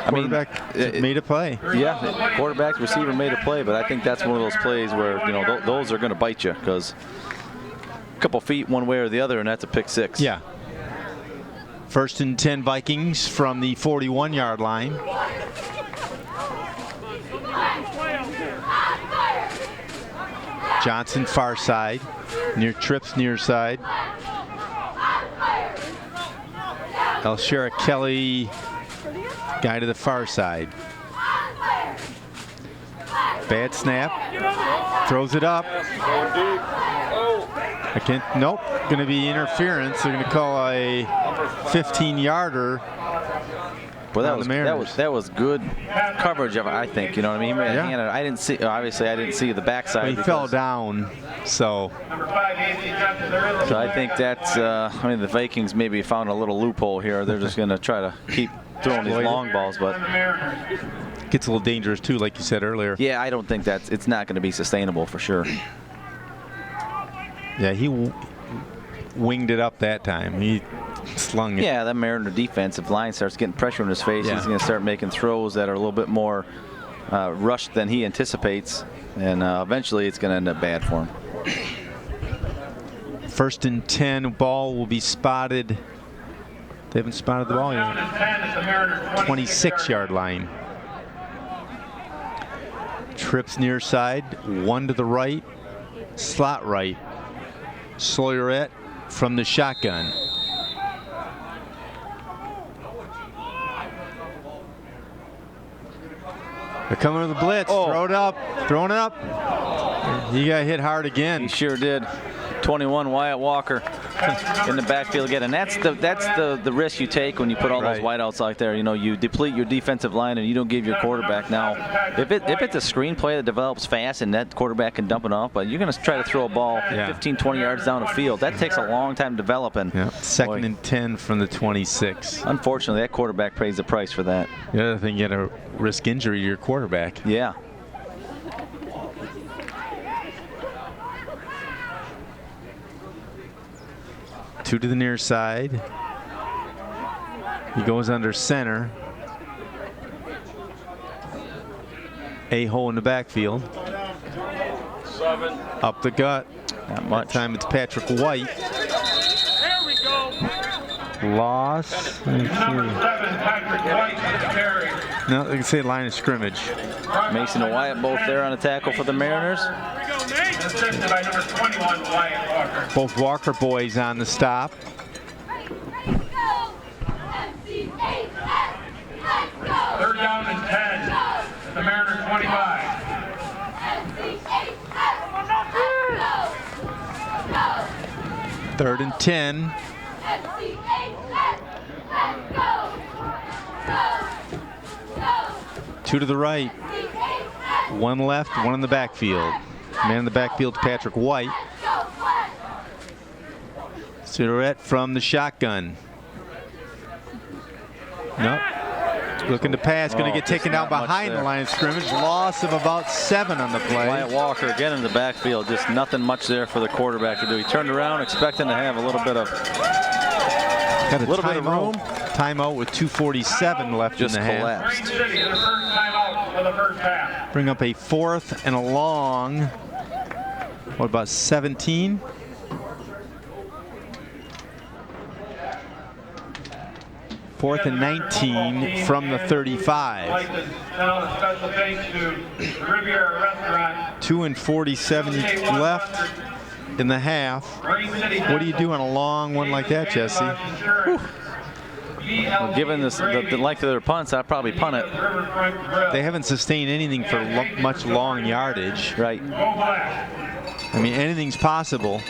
Quarterback made a play. Yeah, the quarterback, receiver made a play, but I think that's one of those plays where those are going to bite you because a couple feet one way or the other, and that's a pick 6. Yeah. 1st and 10 Vikings from the 41-yard line. Johnson far side, Trips near side. Elshera Kelly, guy to the far side. Bad snap, throws it up. Nope, going to be interference. They're going to call a 15-yarder. Well, that was good coverage of it, I think. You know what I mean? I didn't see. Obviously, I didn't see the backside. Well, he fell down, so. So I think that's. The Vikings maybe found a little loophole here. They're just going to try to keep throwing these long balls, but gets a little dangerous too, like you said earlier. Yeah, I don't think it's not going to be sustainable for sure. Yeah, he winged it up that time. He slung it. Yeah, that Mariner defensive line starts getting pressure in his face. Yeah. He's going to start making throws that are a little bit more rushed than he anticipates, and eventually it's going to end up bad for him. 1st and 10, ball will be spotted. They haven't spotted the ball yet. 26-yard line. Trips near side, one to the right, slot right. Sawyerette from the shotgun. They're coming to the blitz. Oh. Throw it up. Throwing it up. He got hit hard again. He sure did. 21, Wyatt Walker in the backfield again, and that's the risk you take when you put all those wideouts like there. You know, you deplete your defensive line and you don't give your quarterback. Now, if it's a screen play that develops fast and that quarterback can dump it off, but you're going to try to throw a ball 15, 20 yards down the field. That takes a long time to develop. And second and 10 from the 26. Unfortunately, that quarterback pays the price for that. The other thing, you got to risk injury to your quarterback. Yeah. Two to the near side. He goes under center. A hole in the backfield. 7. Up the gut. Not much. That time it's Patrick White. There we go. Loss. Number 7, Patrick White with the carry. No, they can say line of scrimmage. Mason and Wyatt both there on the tackle for the Mariners. Assisted by number 21, Wyatt Walker. Both Walker boys on the stop. Third down and 10 at the Mariners 25. Third and 10. Two to the right. One left, one in the backfield. Man in the backfield, Patrick White. Cigarette from the shotgun. Nope. Looking to pass, going to get taken down behind the line of scrimmage. Loss of about 7 on the play. Wyatt Walker again in the backfield. Just nothing much there for the quarterback to do. He turned around expecting to have a little bit of Got a little bit of room. Timeout with 2:47 left just in the collapsed. Green City, the first timeout for the first half. Bring up a 4th and a long. What about 17? Fourth and 19 from the 35. I'd like to tell a special thanks to the Riviera Restaurant. 2:47 left in the half. What do you do on a long one like that, Jesse? Well, given this, the length of their punts, I'd probably punt it. They haven't sustained anything for much long yardage. Right. I mean, anything's possible.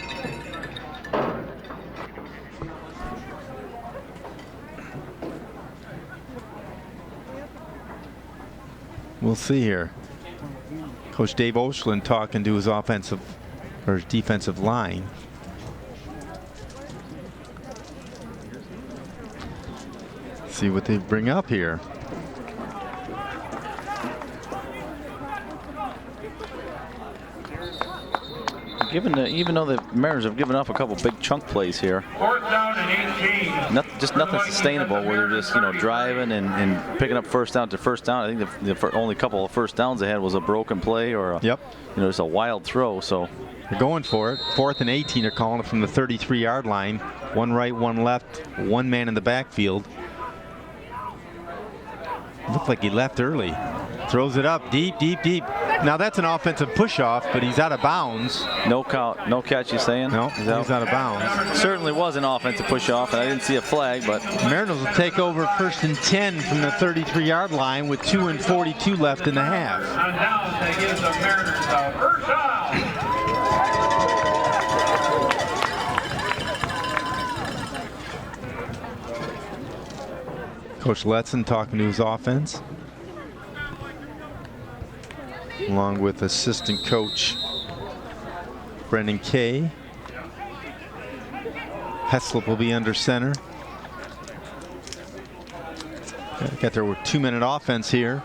We'll see here. Coach Dave Oshland talking to his offensive or his defensive line. See what they bring up here. Even though the Mariners have given up a couple big chunk plays here, Fourth down and 18. just nothing sustainable where they're just driving and picking up first down to first down. I think the only couple of first downs they had was a broken play or just a wild throw. So they're going for it. 4th and 18 are calling it from the 33-yard line. One right, one left, one man in the backfield. Looked like he left early. Throws it up deep, deep, deep. Now that's an offensive push-off, but he's out of bounds. No count, no catch, you saying? No, he's out of bounds. Certainly was an offensive push-off, and I didn't see a flag, but Mariners will take over 1st and 10 from the 33-yard line with 2:42 left in the half. On downs, that gives the Mariners a first down. Coach Letson talking to his offense, along with assistant coach Brendan Kay. Heslop will be under center. Got their 2-minute offense here.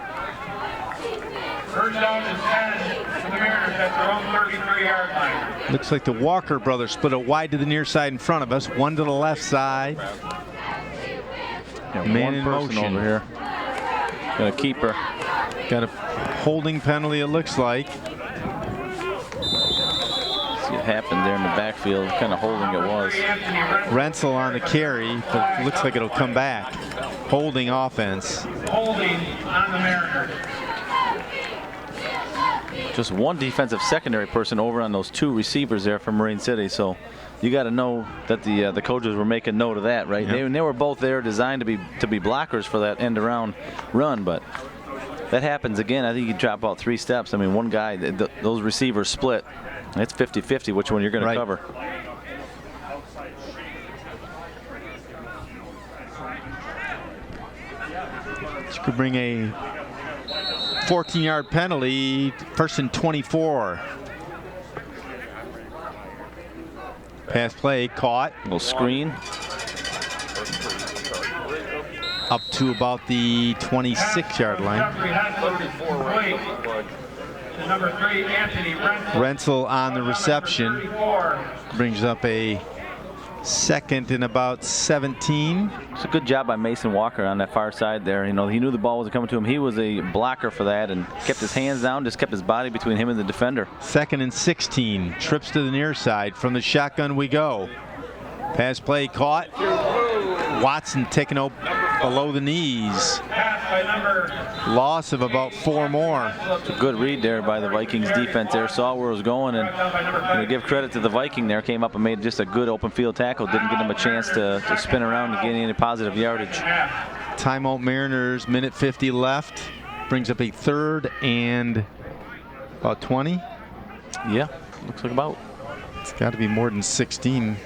First down and 10 for the Mariners at their own 33-yard line. Looks like the Walker brothers split it wide to the near side in front of us. One to the left side. Man in motion over here. Got a keeper. Got a holding penalty, it looks like. See what happened there in the backfield. What kind of holding it was. Rensel on the carry, but it looks like it'll come back. Holding offense. Holding on the Mariners. Just one defensive secondary person over on those 2 receivers there from Marine City. So you got to know that the coaches were making note of that, right? Yep. They were both there designed to be blockers for that end around run, but that happens again, I think you drop about 3 steps. I mean, one guy, those receivers split. It's 50-50 which one you're going to cover. This could bring a 14-yard penalty, 1st and 24. Pass play caught. Little screen. Up to about the 26-yard line. Number 3, Anthony Renzel on the reception. Brings up a 2nd and about 17. It's a good job by Mason Walker on that far side there. You know, he knew the ball was coming to him. He was a blocker for that and kept his hands down, just kept his body between him and the defender. 2nd and 16. Trips to the near side. From the shotgun we go. Pass play caught. Watson taken out below the knees. Loss of about 4 more. It's a good read there by the Vikings defense there. Saw where it was going, and give credit to the Viking there. Came up and made just a good open field tackle. Didn't give him a chance to spin around and gain any positive yardage. Timeout Mariners, minute 50 left. Brings up a 3rd and about 20. Yeah, looks like about. It's got to be more than 16.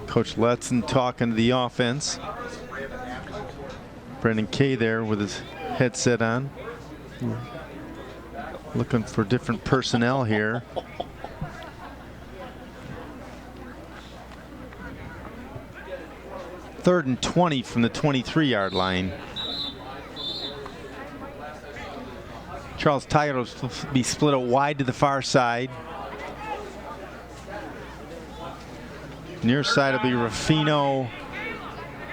Coach Letson talking to the offense. Brendan Kay there with his headset on. Looking for different personnel here. Third and 20 from the 23-yard line. Charles Tiger will be split out wide to the far side. Near side will be Ruffino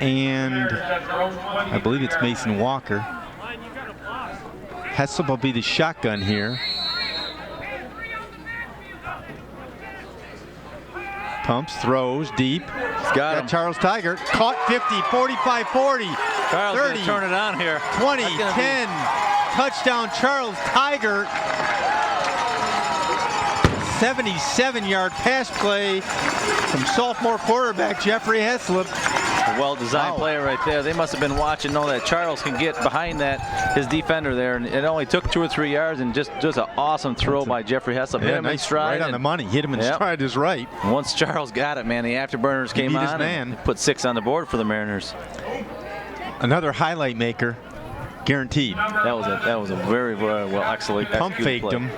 and I believe it's Mason Walker. Hazel will be the shotgun here. Pumps, throws deep. Got him. Charles Tiger caught 50, 45, 40, Charles 30, turn it on here. 20, 10. Touchdown Charles Tiger. 77-yard pass play from sophomore quarterback Jeffrey Heslop. A well-designed play right there. They must have been watching, know that Charles can get behind that, his defender there, and it only took 2 or 3 yards, and just an awesome throw by Jeffrey Heslop. Yeah, hit him in stride. Right on the money. Hit him in stride is right. Once Charles got it, man, the afterburners came on and put 6 on the board for the Mariners. Another highlight maker, guaranteed. That was a very, very well, excellent pump faked play. him.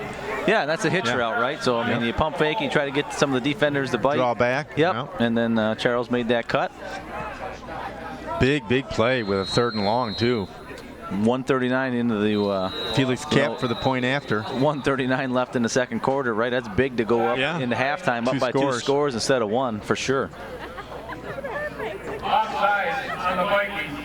Yeah, that's a hitch route, right? So, I mean, you pump fake, you try to get some of the defenders to bite. Draw back. Yep. And then Charles made that cut. Big play with a 3rd and long, too. 139 into the Felix Cap for the point after. 139 left in the 2nd quarter, right? That's big to go up into halftime, up by 2 scores instead of 1, for sure. Offside on the Vikings.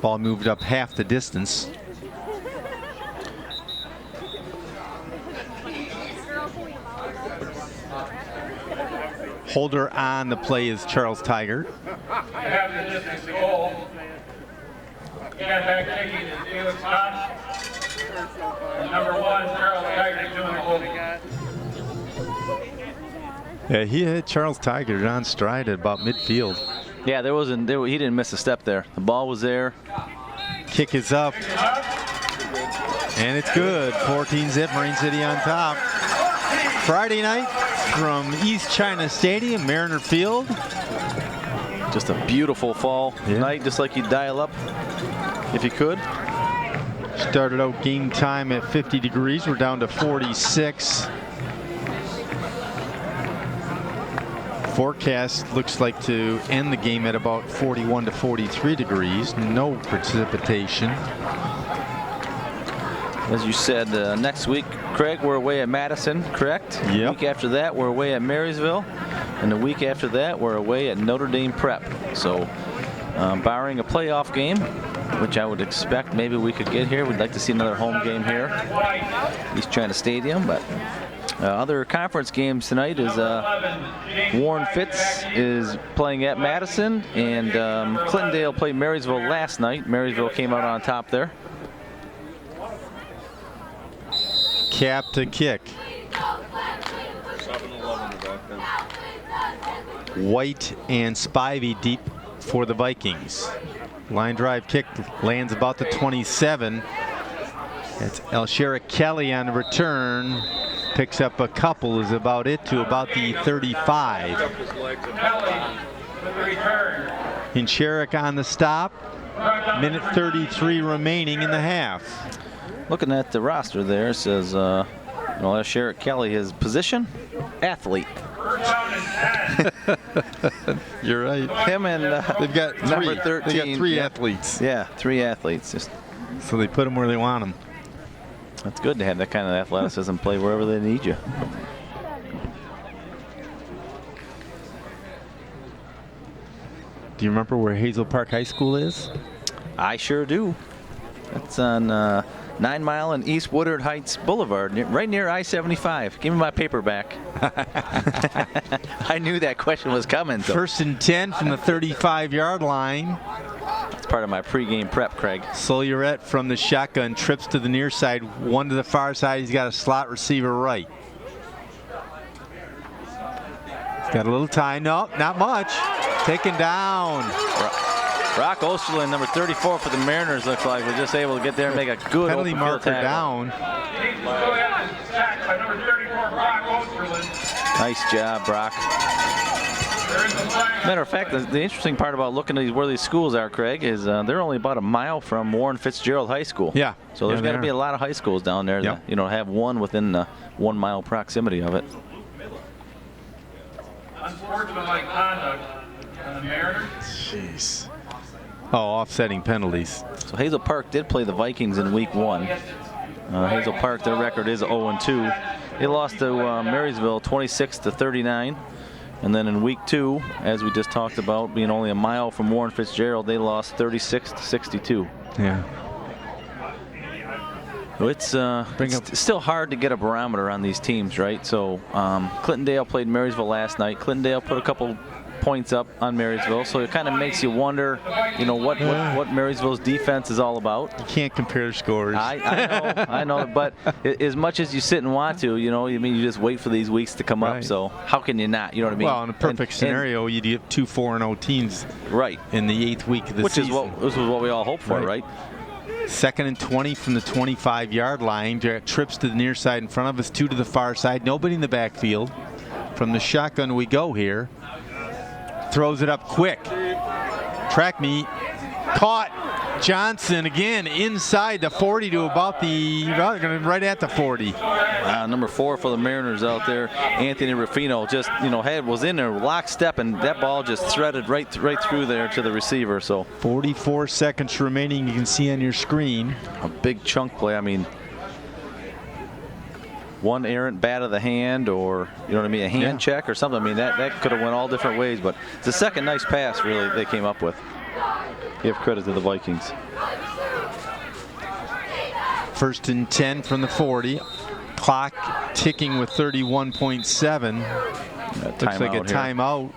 Ball moved up half the distance. Holder on the play is Charles Tiger. Half the distance to goal. Got back kicking is Felix Koch. Number 1, Charles Tiger doing the holding. Yeah, he hit Charles Tiger on stride at about midfield. Yeah, he didn't miss a step there. The ball was there. Kick is up. And it's good. 14-zip, Marine City on top. Friday night from East China Stadium, Mariner Field. Just a beautiful fall night, just like you'd dial up if you could. Started out game time at 50 degrees. We're down to 46. Forecast looks like to end the game at about 41 to 43 degrees. No precipitation. As you said, next week, Craig, we're away at Madison, correct? Yep. The week after that, we're away at Marysville. And the week after that, we're away at Notre Dame Prep. So, barring a playoff game, which I would expect maybe we could get here. We'd like to see another home game here, East China Stadium. But other conference games tonight is Warren Fitz is playing at Madison, and Clintondale played Marysville last night. Marysville came out on top there. Cap to kick. 7-11 back then. White and Spivey deep for the Vikings. Line drive kick lands about the 27. It's Elshera Kelly on the return. Picks up a couple, is about it, to about the 35. Hincherik on the stop. Minute 33 remaining in the half. Looking at the roster there, it says, Elshera Kelly, his position, athlete. You're right. Him and they've got number 13. They got three athletes. Yeah, 3 athletes. So they put them where they want them. That's good to have that kind of athleticism play wherever they need you. Do you remember where Hazel Park High School is? I sure do. It's on 9 Mile and East Woodard Heights Boulevard, right near I-75. Give me my paper back. I knew that question was coming. So. 1st and 10 from the 35-yard line. It's part of my pregame prep, Craig. Solierette from the shotgun trips to the near side, one to the far side. He's got a slot receiver right. He's got a little time. No, not much. Taken down. Brock Osterlin, number 34 for the Mariners, looks like we're just able to get there and make a good penalty marker down. Nice job, Brock. Matter of fact, the interesting part about looking at where these schools are, Craig, is they're only about a mile from Warren Fitzgerald High School. Yeah. So there's got to be a lot of high schools down there that have one within the 1 mile proximity of it. Unsportsmanlike conduct on the Mariners. Jeez. Oh, offsetting penalties. So Hazel Park did play the Vikings in week 1. Hazel Park, their record is 0-2. They lost to Marysville 26-39. And then in week 2, as we just talked about, being only a mile from Warren Fitzgerald, they lost 36-62. Yeah. It's still hard to get a barometer on these teams, right? So Clintondale played Marysville last night. Clintondale put a couple points up on Marysville, so it kind of makes you wonder, what Marysville's defense is all about. You can't compare scores. I know, but as much as you sit and want to, you just wait for these weeks to come up. So how can you not? You know what I mean? Well, in a perfect scenario, you'd get 2 4-0 teams, right, in the 8th week of the season. Which is what we all hope for, right? 2nd and 20 from the 25-yard line. Trips to the near side in front of us, 2 to the far side. Nobody in the backfield. From the shotgun we go here. Throws it up quick. Track meet. Caught. Johnson again inside the 40 to about right at the 40. Number 4 for the Mariners out there, Anthony Ruffino, just was in there lockstep, and that ball just threaded right through there to the receiver. So 44 seconds remaining. You can see on your screen a big chunk play. I mean, one errant bat of the hand, or a hand check or something. I mean, that could have went all different ways, but it's the second nice pass really they came up with. Give credit to the Vikings. 1st and 10 from the 40. Clock ticking with 31.7. Looks like a timeout.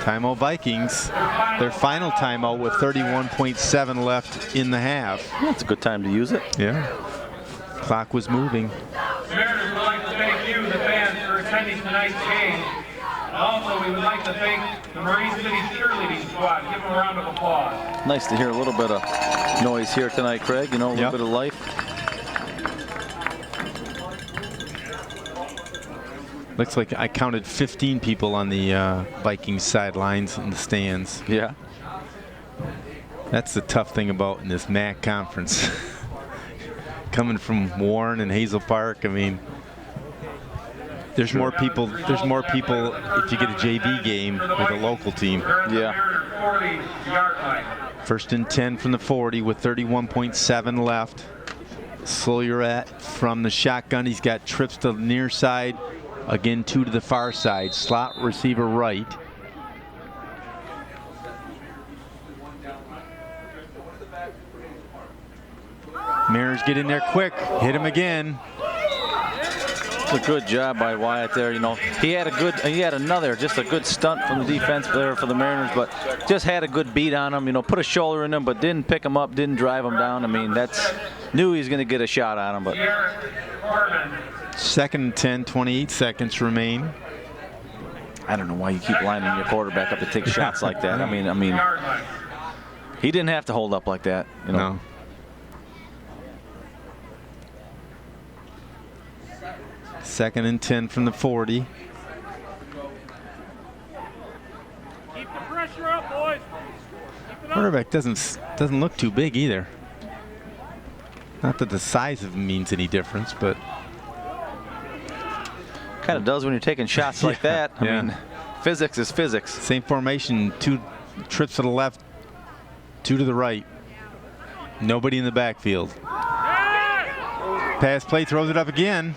Timeout Vikings. Their final timeout with 31.7 left in the half. That's a good time to use it. Yeah. Clock was moving. The Mariners would like to thank you, the fans, for attending tonight's game. And also, we would like to thank the Marine City cheerleading squad. Give them a round of applause. Nice to hear a little bit of noise here tonight, Craig. A little bit of life. Looks like I counted 15 people on the Vikings sidelines in the stands. Yeah. That's the tough thing about in this MAC conference. Coming from Warren and Hazel Park, I mean, there's more people. There's more people if you get a JV game with a local team. Yeah. 1st and 10 from the 40 with 31.7 left. Solierette from the shotgun. He's got trips to the near side. Again, 2 to the far side. Slot receiver right. Mariners get in there quick. Hit him again. It's a good job by Wyatt there. You know, he had another just a good stunt from the defense there for the Mariners, but just had a good beat on him. You know, put a shoulder in him, but didn't pick him up, didn't drive him down. I mean, knew he was going to get a shot on him, but. 2nd and 10, 28 seconds remain. I don't know why you keep lining your quarterback up to take shots like that. I mean, he didn't have to hold up like that. You know. No. Second and 10 from the 40. Keep the pressure up, boys. Keep it up. Quarterback doesn't look too big either. Not that the size of him means any difference, but kind of does when you're taking shots like that. I mean, physics is physics. Same formation, 2 trips to the left, 2 to the right. Nobody in the backfield. Pass play, throws it up again.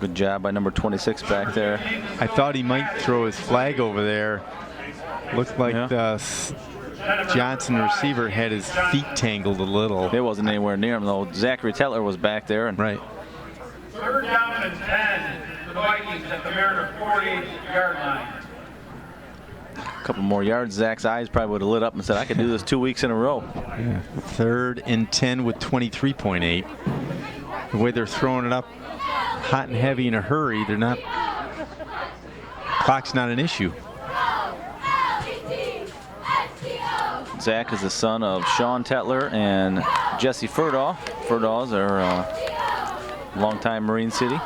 Good job by number 26 back there. I thought he might throw his flag over there. Looked like the Johnson receiver had his feet tangled a little. It wasn't anywhere near him though. Zachary Tetler was back there. And right. 3rd down and 10 for the Vikings at the Mariner 40-yard line. A couple more yards. Zach's eyes probably would have lit up and said, I could do this 2 weeks in a row. Yeah. 3rd and 10 with 23.8. The way they're throwing it up hot and heavy in a hurry, they're not. Clock's not an issue. Zach is the son of Sean Tetler and Jesse Furdaw. Furdaw's are longtime Marine City.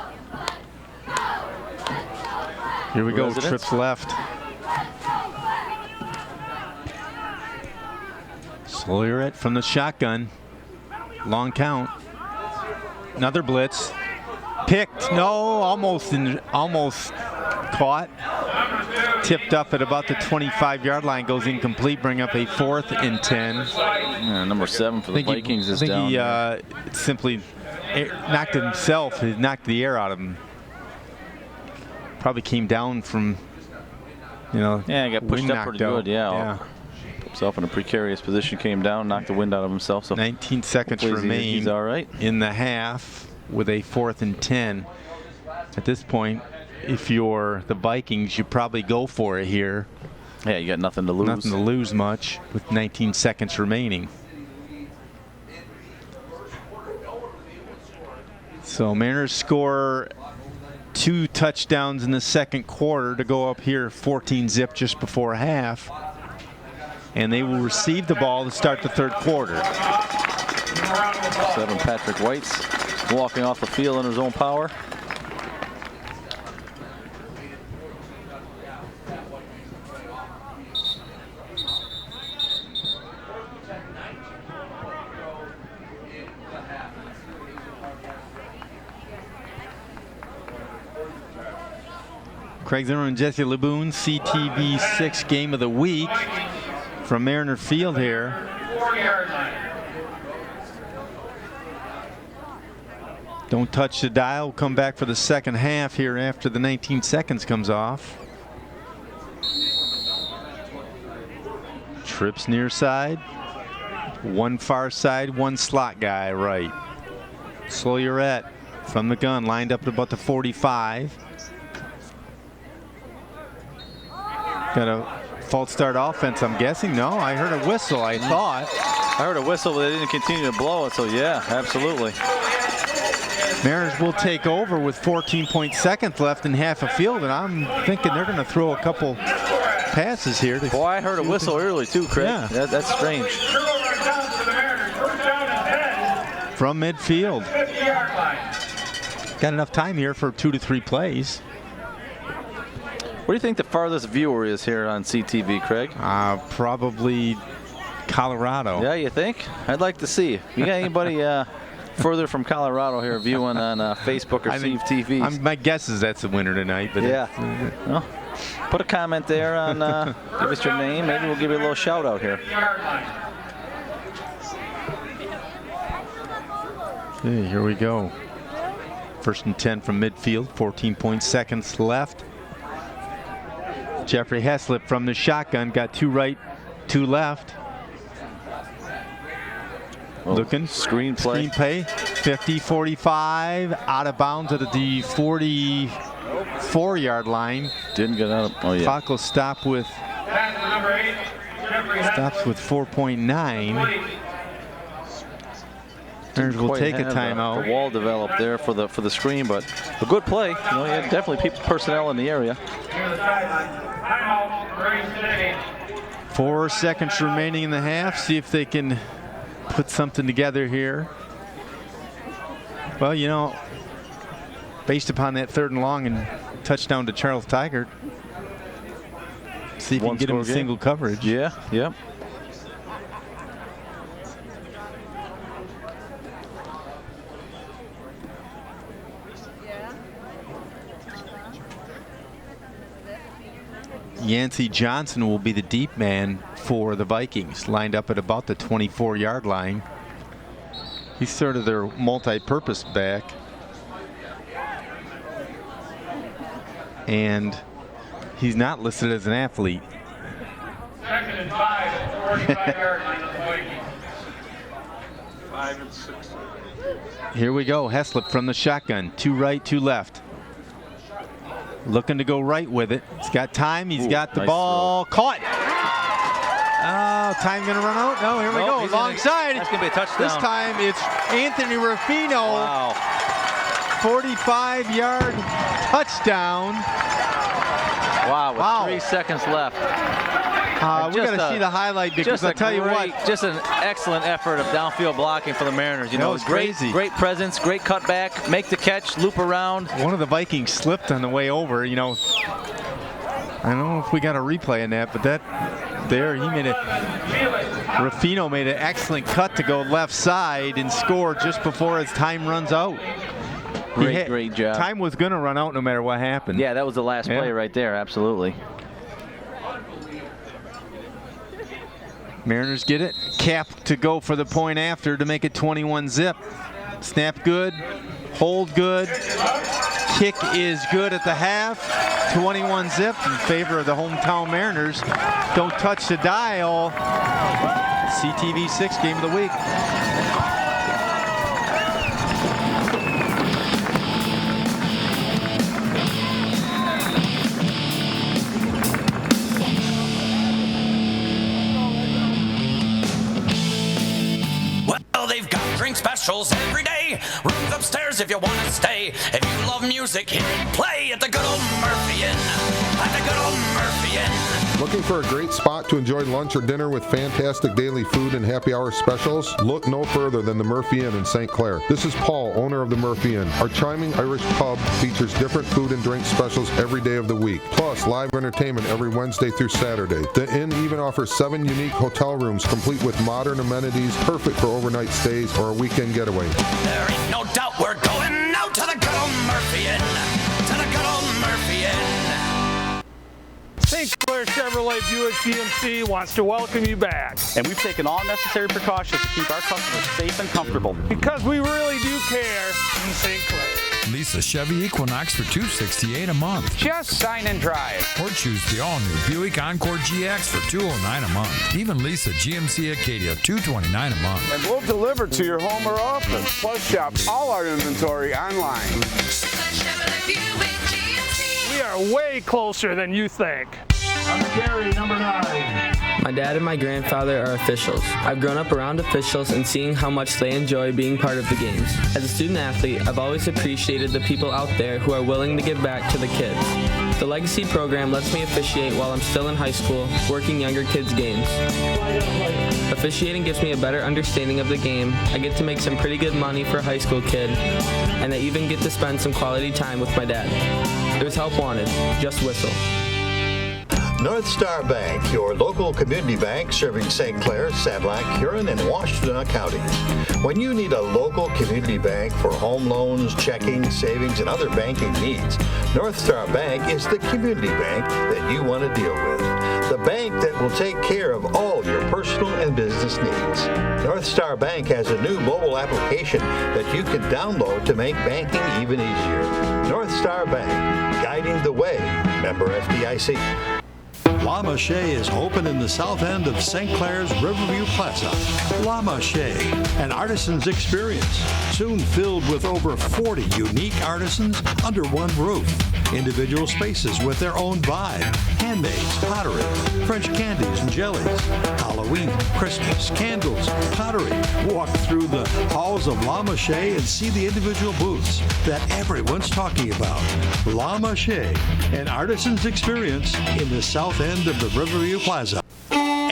Here we go, Residents. trips left. Sawyer from the shotgun. Long count. Another blitz. Picked. No, almost caught. Tipped up at about the 25-yard line. Goes incomplete. Bring up a 4th and 10. Yeah, number 7 for the Vikings is down. I think he simply knocked himself. He knocked the air out of him. Probably came down from, Yeah, he got pushed up pretty good. Yeah. Put himself in a precarious position. Came down, knocked the wind out of himself. So 19 seconds remain. He's all right in the half with a 4th and 10. At this point, if you're the Vikings, you probably go for it here. Yeah, you got nothing to lose. Nothing to lose much with 19 seconds remaining. So Mariners score 2 touchdowns in the second quarter to go up here 14-zip just before half. And they will receive the ball to start the 3rd quarter. 7 Patrick White's walking off the field in his own power. Craig Zimmerman, Jesse Laboon, CTV 6 game of the week from Mariner Field here. 4-yard line. Don't touch the dial. We'll come back for the second half here after the 19 seconds comes off. Trips near side. 1 far side, 1 slot guy right. Sawyer from the gun, lined up at about the 45. Got a false start offense, I'm guessing. No, I heard a whistle, I thought. I heard a whistle, but they didn't continue to blow it, so yeah, absolutely. Mariners will take over with 14 seconds left in half a field, and I'm thinking they're going to throw a couple passes here. Boy, I heard a whistle early too, Craig. Yeah. That's strange. From midfield. Got enough time here for 2 to 3 plays. What do you think the farthest viewer is here on CTV, Craig? Probably Colorado. Yeah, you think? I'd like to see. You got anybody further from Colorado here viewing on Facebook or CTV? My guess is that's the winner tonight. But yeah. Well, put a comment there on, give us your name. Maybe we'll give you a little shout out here. Okay, here we go. 1st and 10 from midfield, 14 seconds left. Jeffrey Heslip from the shotgun, got 2 right, 2 left. Looking. Screen play. 50-45. Out of bounds at the 44-yard line. Didn't get out. Oh, yeah. Clock will stop with 4.9. Mariners will take a timeout. The wall developed there for the screen, but a good play. You know, you had definitely people personnel in the area. 4 seconds remaining in the half. See if they can put something together here. Well, you know, based upon that 3rd and long and touchdown to Charles Tigert, see if you can get him single coverage. Yeah, yep. Yancey Johnson will be the deep man for the Vikings, lined up at about the 24-yard line. He's sort of their multi-purpose back. And he's not listed as an athlete. 2nd and 5 at the 45-yard line of the Vikings. 5 and 6. Here we go. Heslip from the shotgun. 2 right, 2 left. Looking to go right with it. He's got time. He's got the ball. Caught. Oh, time going to run out? No, here we go. Long side. That's going to be a touchdown. This time it's Anthony Ruffino. Wow. 45-yard touchdown. Wow, with 3 seconds left. We got to see the highlight because I'll tell you what. Just an excellent effort of downfield blocking for the Mariners. You know, was crazy. Great presence, great cutback, make the catch, loop around. One of the Vikings slipped on the way over. You know, I don't know if we got a replay in that, but he made it. Ruffino made an excellent cut to go left side and score just before his time runs out. Great job. Time was going to run out no matter what happened. Yeah, that was the last play right there. Absolutely. Mariners get it. Cap to go for the point after to make it 21-zip. Snap good. Hold good. Kick is good at the half. 21-zip in favor of the hometown Mariners. Don't touch the dial. CTV 6 game of the week. They've got drink specials every day. Rooms upstairs if you want to stay. If you love music, hear it play at the good old Murphy Inn. At the good old Murphy Inn. Looking for a great spot to enjoy lunch or dinner with fantastic daily food and happy hour specials? Look no further than the Murphy Inn in St. Clair. This is Paul, owner of the Murphy Inn. Our charming Irish pub features different food and drink specials every day of the week, plus live entertainment every Wednesday through Saturday. The Inn even offers 7 unique hotel rooms complete with modern amenities, perfect for overnight stays or a weekend getaway. There ain't no doubt we're going out to the good old Murphy Inn. To the good old Murphy Inn. St. Clair Chevrolet Buick GMC wants to welcome you back. And we've taken all necessary precautions to keep our customers safe and comfortable. Because we really do care in St. Clair. Lease a Chevy Equinox for $268 a month. Just sign and drive. Or choose the all-new Buick Encore GX for $209 a month. Even lease a GMC Acadia $229 a month. And we'll deliver to your home or office. Plus, shop all our inventory online. We are way closer than you think. On the carry, number 9. My dad and my grandfather are officials. I've grown up around officials and seeing how much they enjoy being part of the games. As a student athlete, I've always appreciated the people out there who are willing to give back to the kids. The Legacy program lets me officiate while I'm still in high school, working younger kids' games. Officiating gives me a better understanding of the game. I get to make some pretty good money for a high school kid, and I even get to spend some quality time with my dad. There's help wanted. Just whistle. North Star Bank, your local community bank serving St. Clair, Sadlac, Huron, and Washtenaw counties. When you need a local community bank for home loans, checking, savings, and other banking needs, North Star Bank is the community bank that you want to deal with. The bank that will take care of all your personal and business needs. North Star Bank has a new mobile application that you can download to make banking even easier. North Star Bank, guiding the way. Member FDIC. La Mache is open in the south end of St. Clair's Riverview Plaza. La Mache, an artisan's experience, soon filled with over 40 unique artisans under one roof. Individual spaces with their own vibe, handmaids, pottery, French candies and jellies, Halloween, Christmas, candles, pottery. Walk through the halls of La Mache and see the individual booths that everyone's talking about. La Mache, an artisan's experience in the south end of the Riverview Plaza.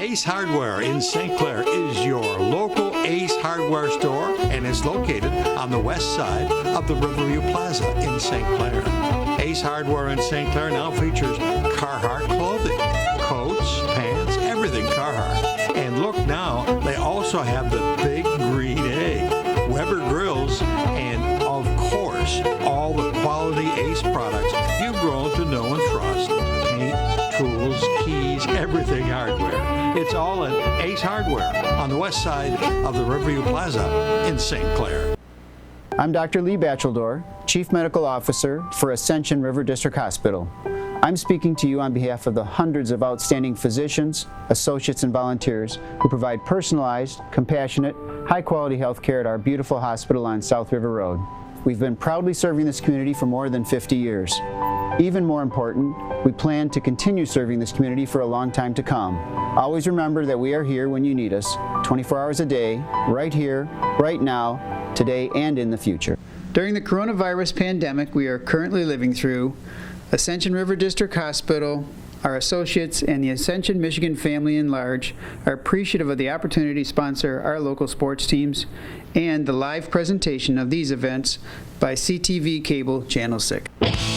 Ace Hardware in St. Clair is your local Ace Hardware store and is located on the west side of the Riverview Plaza in St. Clair. Ace Hardware in St. Clair now features Carhartt clothing, coats, pants, everything Carhartt. And look now, they also have the big green egg, Weber grills, and of course, all the quality Ace products you've grown to know and trust. Paint, tools, keys, everything hardware. It's all at Ace Hardware on the west side of the Riverview Plaza in St. Clair. I'm Dr. Lee Batcheldor, Chief Medical Officer for Ascension River District Hospital. I'm speaking to you on behalf of the hundreds of outstanding physicians, associates, and volunteers who provide personalized, compassionate, high-quality health care at our beautiful hospital on South River Road. We've been proudly serving this community for more than 50 years. Even more important, we plan to continue serving this community for a long time to come. Always remember that we are here when you need us, 24 hours a day, right here, right now, today and in the future. During the coronavirus pandemic we are currently living through, Ascension River District Hospital, our associates, and the Ascension Michigan family in large are appreciative of the opportunity to sponsor our local sports teams and the live presentation of these events by CTV Cable Channel 6.